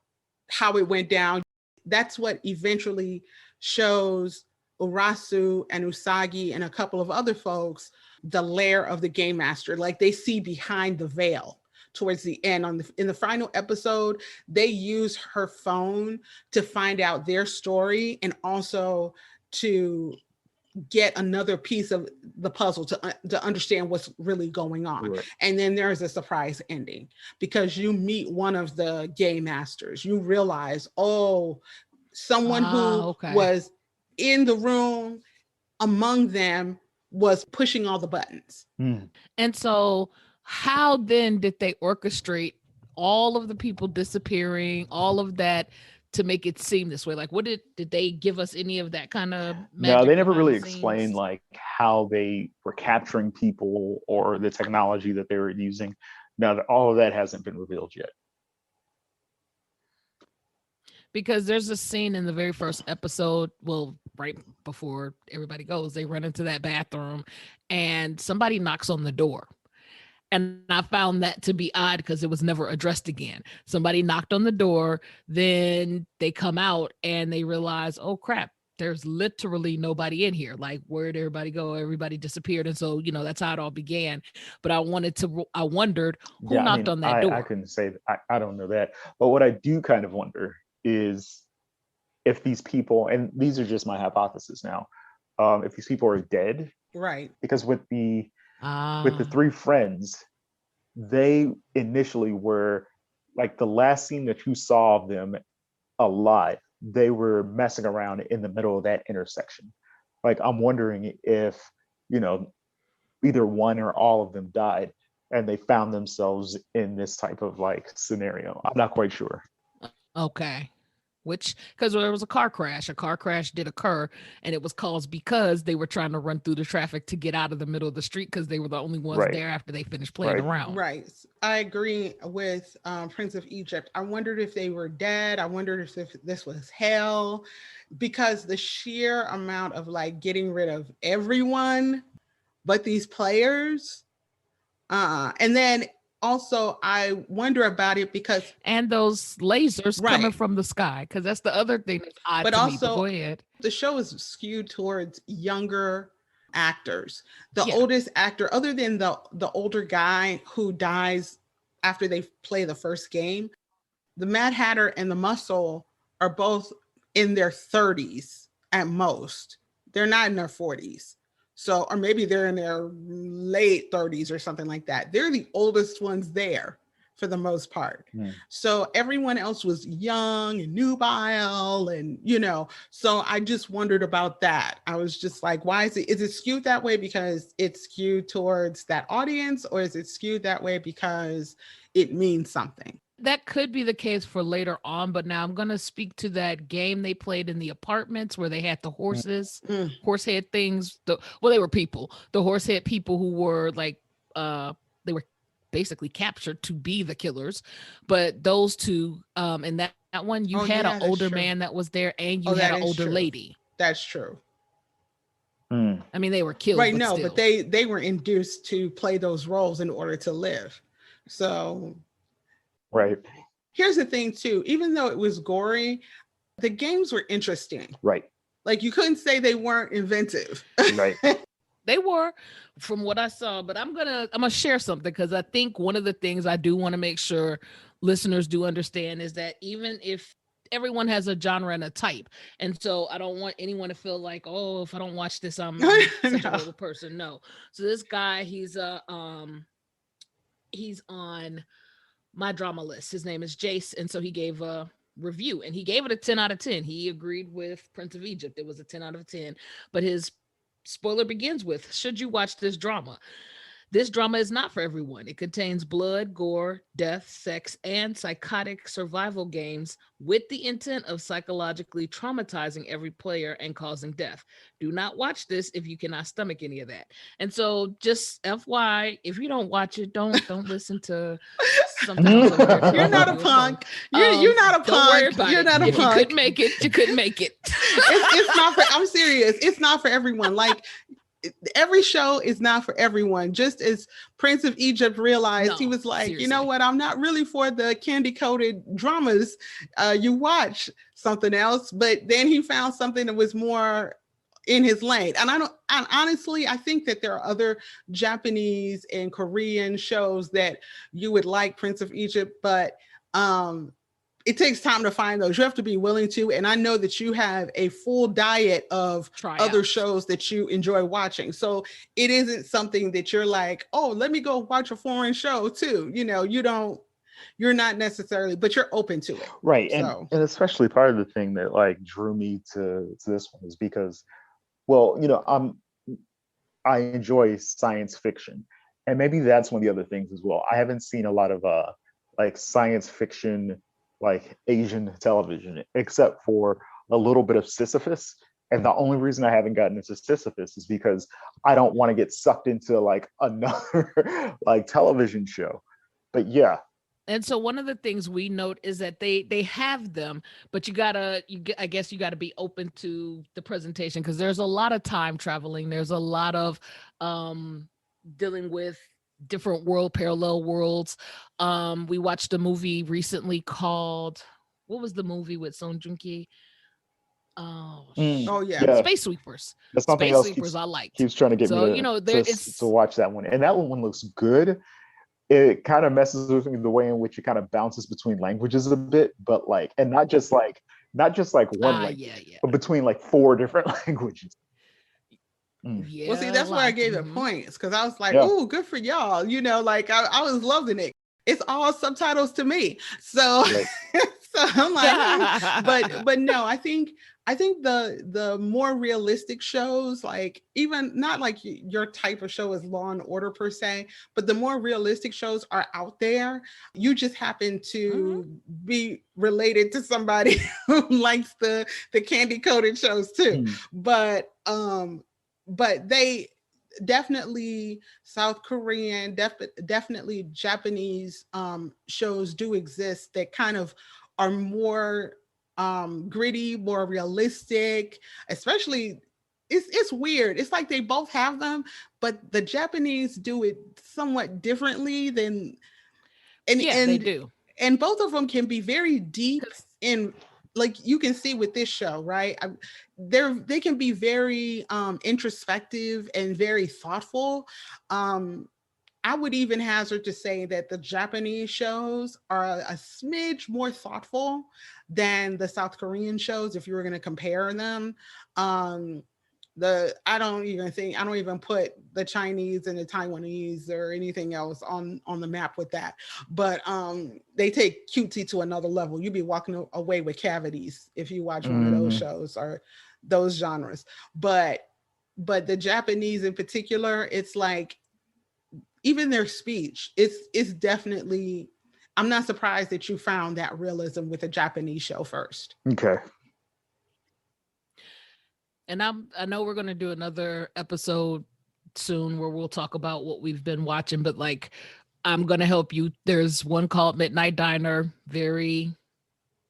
how it went down. That's what eventually shows Urasu and Usagi and a couple of other folks the lair of the game master. Like they see behind the veil towards the end. In the final episode, they use her phone to find out their story and also to get another piece of the puzzle to understand what's really going on. Right. And then there's a surprise ending because you meet one of the game masters. You realize, oh, someone who was in the room among them was pushing all the buttons. And so how then did they orchestrate all of the people disappearing, all of that, to make it seem this way? Like, what did they give us any of that kind of magic? No, they never really explained like how they were capturing people or the technology that they were using. Now, all of that hasn't been revealed yet. Because there's a scene in the very first episode, well, right before everybody goes, they run into that bathroom and somebody knocks on the door. And I found that to be odd because it was never addressed again. Somebody knocked on the door, then they come out and they realize, oh crap, there's literally nobody in here. Like, where'd everybody go? Everybody disappeared. And so, that's how it all began. But I wondered who knocked on that door. I couldn't say that. I don't know that. But what I do kind of wonder is if these people, and these are just my hypothesis now, if these people are dead. Right. Because with the three friends, they initially were like the last scene that you saw of them alive, they were messing around in the middle of that intersection. Like, I'm wondering if, either one or all of them died and they found themselves in this type of like scenario. I'm not quite sure. Okay. Because there was a car crash did occur, and it was caused because they were trying to run through the traffic to get out of the middle of the street because they were the only ones there after they finished playing around. Right. I agree with Prince of Egypt. I wondered if they were dead. I wondered if this was hell, because the sheer amount of like getting rid of everyone but these players. And then also, I wonder about it because those lasers coming from the sky, because that's the other thing that's odd. But also, go ahead. The show is skewed towards younger actors. The oldest actor, other than the older guy who dies after they play the first game, the Mad Hatter and the Muscle are both in their 30s at most. They're not in their 40s. So, or maybe they're in their late 30s or something like that. They're the oldest ones there for the most part. So everyone else was young and nubile and, so I just wondered about that. I was just like, why is it skewed that way because it's skewed towards that audience, or is it skewed that way because it means something? That could be the case for later on, but now I'm going to speak to that game they played in the apartments where they had the horses, horsehead things. They were people, the horsehead people who were like, they were basically captured to be the killers. But those two, in that one, you had an older man that was there, and you had an older lady. That's true. I mean, they were killed. Right, but they were induced to play those roles in order to live. So... Right. Here's the thing too, even though it was gory, the games were interesting. Right. Like, you couldn't say they weren't inventive. Right. They were, from what I saw, but I'm gonna share something, because I think one of the things I do want to make sure listeners do understand is that even if everyone has a genre and a type, and so I don't want anyone to feel like, oh, if I don't watch this, I'm such a horrible person. No. So this guy, he's on my drama list. His name is Jace. And so he gave a review, and he gave it a 10 out of 10. He agreed with Prince of Egypt. It was a 10 out of 10, but his spoiler begins with, should you watch this drama? This drama is not for everyone. It contains blood, gore, death, sex, and psychotic survival games with the intent of psychologically traumatizing every player and causing death. Do not watch this if you cannot stomach any of that. And so, just FYI, if you don't watch it, don't listen to something else. You're not a punk. You're not a punk. You're not a punk. If you couldn't make it, you couldn't make it. It's not for, I'm serious. It's not for everyone. Like, every show is not for everyone. Just as Prince of Egypt realized, he was like, seriously, you know what? I'm not really for the candy-coated dramas. You watch something else. But then he found something that was more in his lane. And honestly, I think that there are other Japanese and Korean shows that you would like Prince of Egypt, but it takes time to find those. You have to be willing to. And I know that you have a full diet of other shows that you enjoy watching. So it isn't something that you're like, oh, let me go watch a foreign show too. You're not necessarily, but you're open to it. Right. So. And especially part of the thing that like drew me to this one is because, well, I enjoy science fiction. And maybe that's one of the other things as well. I haven't seen a lot of like science fiction, like Asian television, except for a little bit of Sisyphus. And the only reason I haven't gotten into Sisyphus is because I don't want to get sucked into like another like television show. But yeah. And so one of the things we note is that they have them, but I guess you gotta be open to the presentation, because there's a lot of time traveling. There's a lot of dealing with different parallel worlds. We watched a movie recently called, what was the movie with Song Joong-ki? Oh yeah, Space Sweepers. That's something Space else Sweepers I liked. He was trying to get me to watch that one. And that one looks good. It kind of messes with me the way in which it kind of bounces between languages a bit, but like, and not just like one language, but between like 4 different languages. Yeah, well, see, that's why I gave it points, because I was like, "Oh, good for y'all!" Like I was loving it. It's all subtitles to me, so right. so I'm like, but no, I think the more realistic shows, like even not like your type of show is Law and Order per se, but the more realistic shows are out there. You just happen to be related to somebody who likes the candy coated shows too, but they definitely South Korean, definitely Japanese shows do exist that kind of are more gritty, more realistic. Especially, it's weird. It's like they both have them, but the Japanese do it somewhat differently than, and they do. And both of them can be very deep in, like you can see with this show, right? They can be very introspective and very thoughtful. I would even hazard to say that the Japanese shows are a smidge more thoughtful than the South Korean shows, if you were going to compare them. I don't even put the Chinese and the Taiwanese or anything else on the map with that. But they take cutesy to another level. You'd be walking away with cavities if you watch one of those shows or those genres. But the Japanese in particular, it's like, even their speech, it's definitely, I'm not surprised that you found that realism with a Japanese show first. Okay. And I know we're going to do another episode soon where we'll talk about what we've been watching, but like, I'm going to help you. There's one called Midnight Diner.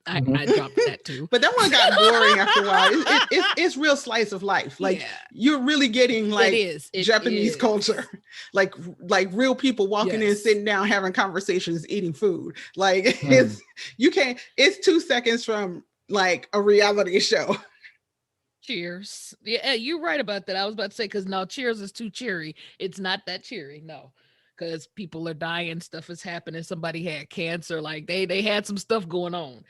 I dropped that too. But that one got boring after a while. It's real slice of life. Like you're really getting like Japanese culture, like real people walking in, sitting down, having conversations, eating food. Like it's 2 seconds from like a reality show. Cheers. Yeah, you're right about that. I was about to say, because no, Cheers is too cheery. It's not that cheery. No. Because people are dying, stuff is happening. Somebody had cancer, like they had some stuff going on.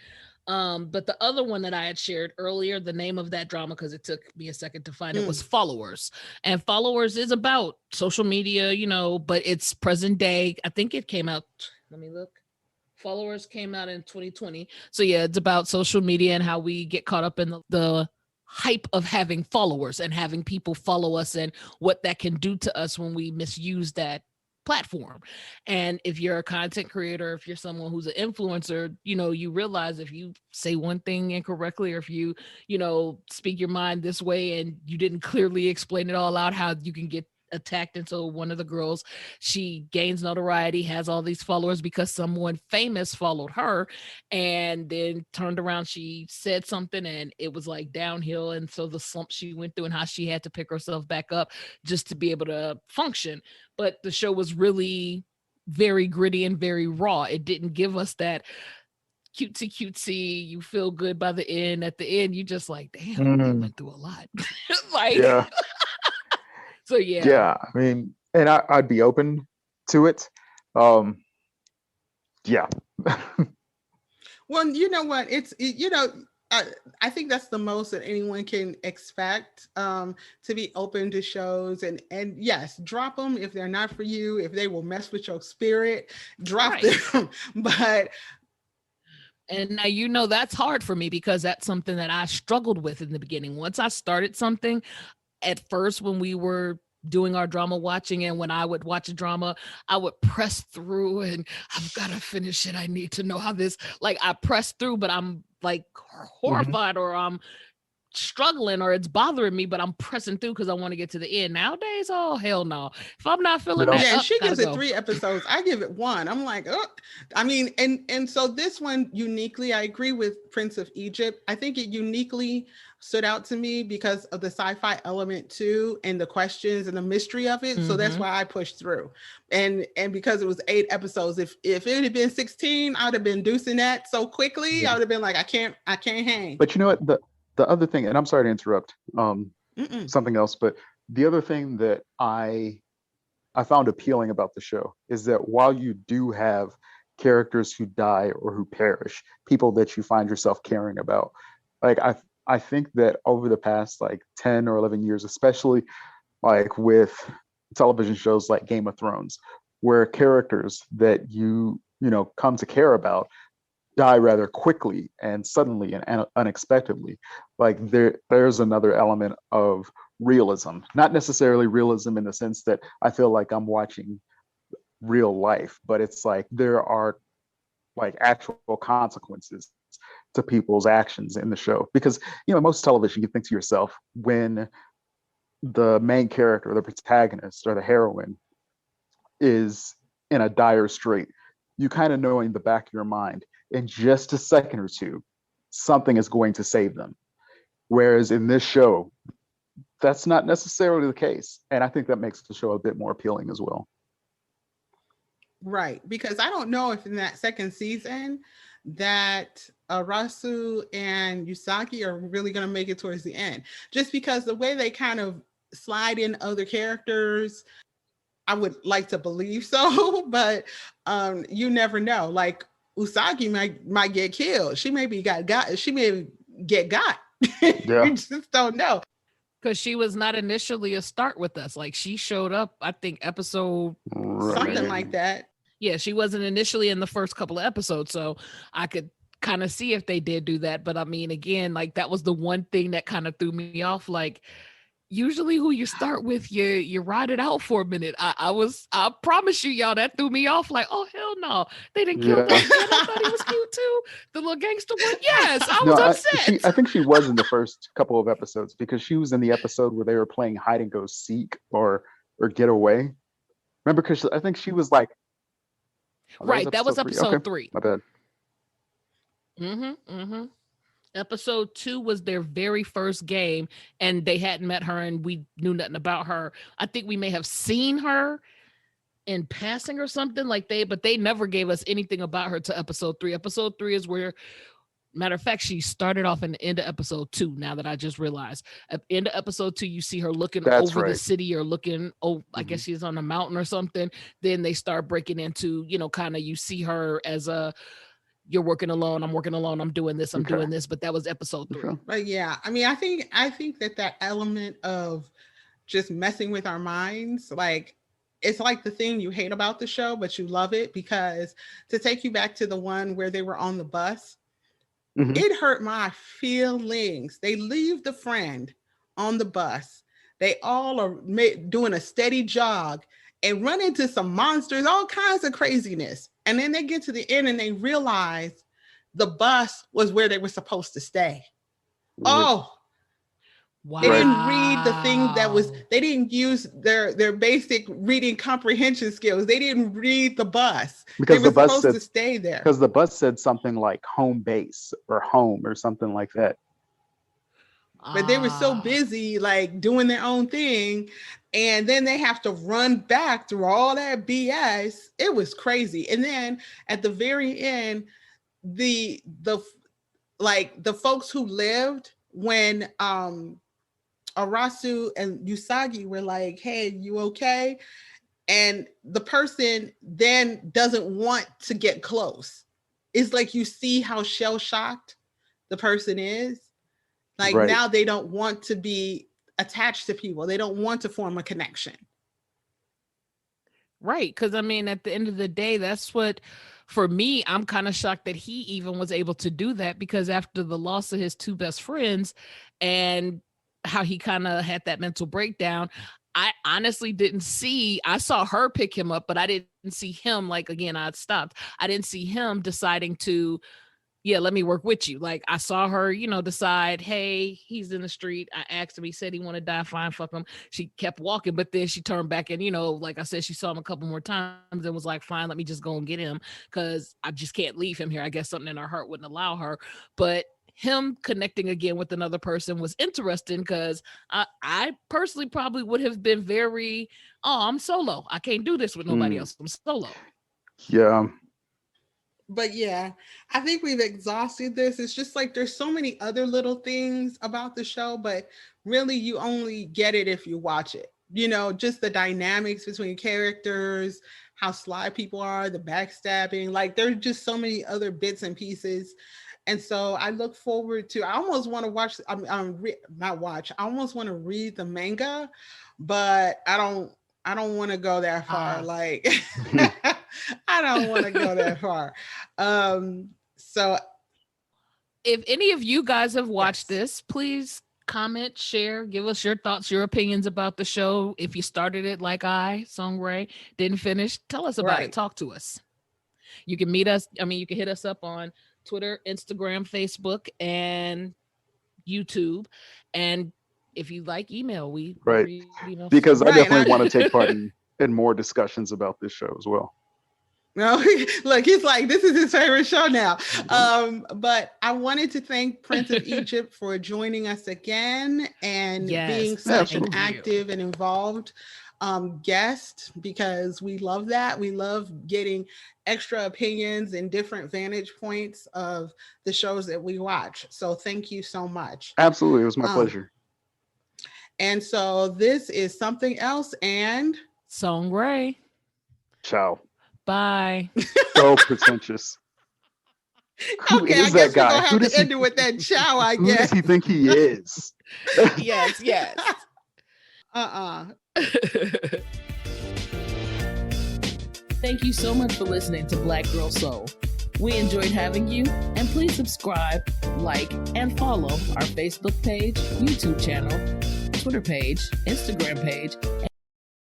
But the other one that I had shared earlier, the name of that drama, because it took me a second to find it, was Followers. And Followers is about social media, but it's present day. I think it came out, let me look. Followers came out in 2020. So yeah, it's about social media and how we get caught up in the hype of having followers and having people follow us and what that can do to us when we misuse that platform. And if you're a content creator, if you're someone who's an influencer, you realize if you say one thing incorrectly, or if you speak your mind this way and you didn't clearly explain it all out, how you can get attacked. And so one of the girls, she gains notoriety, has all these followers because someone famous followed her, and then turned around, she said something and it was like downhill. And so the slump she went through and how she had to pick herself back up just to be able to function. But the show was really very gritty and very raw. It didn't give us that cutesy, you feel good by the end. At the end, you just like, damn, we went through a lot. So yeah, I mean, and I'd be open to it. Yeah. Well, you know what? I think that's the most that anyone can expect, to be open to shows, and yes, drop them if they're not for you. If they will mess with your spirit, drop Right. them. But And now, that's hard for me because that's something that I struggled with in the beginning. Once I started something, at first when we were doing our drama watching, and when I would watch a drama, I would press through and I've got to finish it. I need to know how this, like, I press through, but I'm like horrified, or I'm struggling, or it's bothering me, but I'm pressing through because I want to get to the end. Nowadays, oh hell no. If I'm not feeling Yeah. that, yeah, and she gotta gives it go. 3 episodes. I give it 1. I'm like, oh, I mean, and so this one uniquely, I agree with Prince of Egypt. I think it uniquely stood out to me because of the sci-fi element too, and the questions and the mystery of it. So that's why I pushed through. And because it was 8 episodes, if it had been 16, I'd have been deucing that so quickly. Yeah. I would have been like, I can't hang. But you know what? The other thing, and I'm sorry to interrupt Mm-mm. something else, but the other thing that I found appealing about the show is that while you do have characters who die or who perish, people that you find yourself caring about, like I think that over the past like 10 or 11 years, especially like with television shows like Game of Thrones, where characters that you know come to care about die rather quickly and suddenly and unexpectedly. Like there's another element of realism, not necessarily realism in the sense that I feel like I'm watching real life, but it's like there are like actual consequences to people's actions in the show. Because most television, you think to yourself, when the main character, the protagonist or the heroine is in a dire strait, you kind of know in the back of your mind, in just a second or two, something is going to save them. Whereas in this show, that's not necessarily the case. And I think that makes the show a bit more appealing as well. Right, because I don't know if in that second season that Arasu and Yusaki are really going to make it towards the end. Just because the way they kind of slide in other characters, I would like to believe so, but you never know. Like Usagi might get killed. She maybe got. She may get got. Yeah. You just don't know. Because she was not initially a start with us. Like, she showed up, I think, episode Something like that. Yeah, she wasn't initially in the first couple of episodes, so I could kind of see if they did do that. But I mean, again, like, that was the one thing that kind of threw me off. Like, usually who you start with, you ride it out for a minute. I promise you, y'all, that threw me off. Like, oh hell no, they didn't kill that kid. I thought he was cute too. The little gangster one. Yes, I was upset. I think she was in the first couple of episodes because she was in the episode where they were playing hide and go seek or get away. Remember, because I think she was like, right, that was episode 3. My bad. Episode 2 was their very first game, and they hadn't met her, and we knew nothing about her. I think we may have seen her in passing or something but they never gave us anything about her to episode 3. Episode 3 is where, matter of fact, she started off in the end of episode 2. Now that I just realized, at the end of episode 2, you see her looking the city, or looking, I guess she's on a mountain or something. Then they start breaking into, kind of, you see her as you're working alone, I'm working alone, I'm doing this, I'm doing this. But that was episode 3. Okay. But yeah, I mean, I think that element of just messing with our minds, like, it's like the thing you hate about the show, but you love it, because to take you back to the one where they were on the bus, it hurt my feelings. They leave the friend on the bus. They all are doing a steady jog and run into some monsters, all kinds of craziness. And then they get to the end and they realize the bus was where they were supposed to stay. Oh, wow. They didn't read the thing they didn't use their basic reading comprehension skills. They didn't read the bus. Because they were supposed to stay there. Because the bus said something like home base or home or something like that. But they were so busy, like, doing their own thing. And then they have to run back through all that BS. It was crazy. And then at the very end, the folks who lived when Arasu and Usagi were like, hey, you okay? And the person then doesn't want to get close. it's like you see how shell shocked the person is. Like Right. now they don't want to be attached to people. They don't want to form a connection. Right. Because I mean, at the end of the day, that's what, for me, I'm kind of shocked that he even was able to do that, because after the loss of his two best friends and how he kind of had that mental breakdown, I honestly didn't see, I saw her pick him up, but I didn't see him, like, again, I stopped. I didn't see him deciding to, yeah, let me work with you. Like, I saw her, decide, hey, he's in the street. I asked him, he said he wanted to die, fine, fuck him. She kept walking, but then she turned back and, like I said, she saw him a couple more times and was like, fine, let me just go and get him, because I just can't leave him here. I guess something in her heart wouldn't allow her. But him connecting again with another person was interesting, because I personally probably would have been very, I'm solo. I can't do this with nobody else. I'm solo. Yeah. But yeah, I think we've exhausted this. It's just like there's so many other little things about the show, but really you only get it if you watch it. Just the dynamics between characters, how sly people are, the backstabbing. Like there's just so many other bits and pieces. And so I look forward to, I almost want to watch, not watch, I almost want to read the manga, but I don't want to go that far. Like, I don't want to go that far. So if any of you guys have watched this, please comment, share, give us your thoughts, your opinions about the show. If you started it like Song Rae, didn't finish, tell us about it. Talk to us. You can meet us. You can hit us up on Twitter, Instagram, Facebook, and YouTube. And if you like, email. Because I definitely want to take part in more discussions about this show as well. No, look, he's like, this is his favorite show now. But I wanted to thank Prince of Egypt for joining us again and being such an active and involved guest, because we love that. We love getting extra opinions and different vantage points of the shows that we watch. So thank you so much. Absolutely. It was my pleasure. And so this is Something Else and Song Rae. Ciao. Bye. So pretentious. Okay, I guess we're gonna have to end it with that ciao, I guess. Who does he think he is? Yes. Thank you so much for listening to Black Girl Soul. We enjoyed having you, and please subscribe, like, and follow our Facebook page, YouTube channel, Twitter page, Instagram page,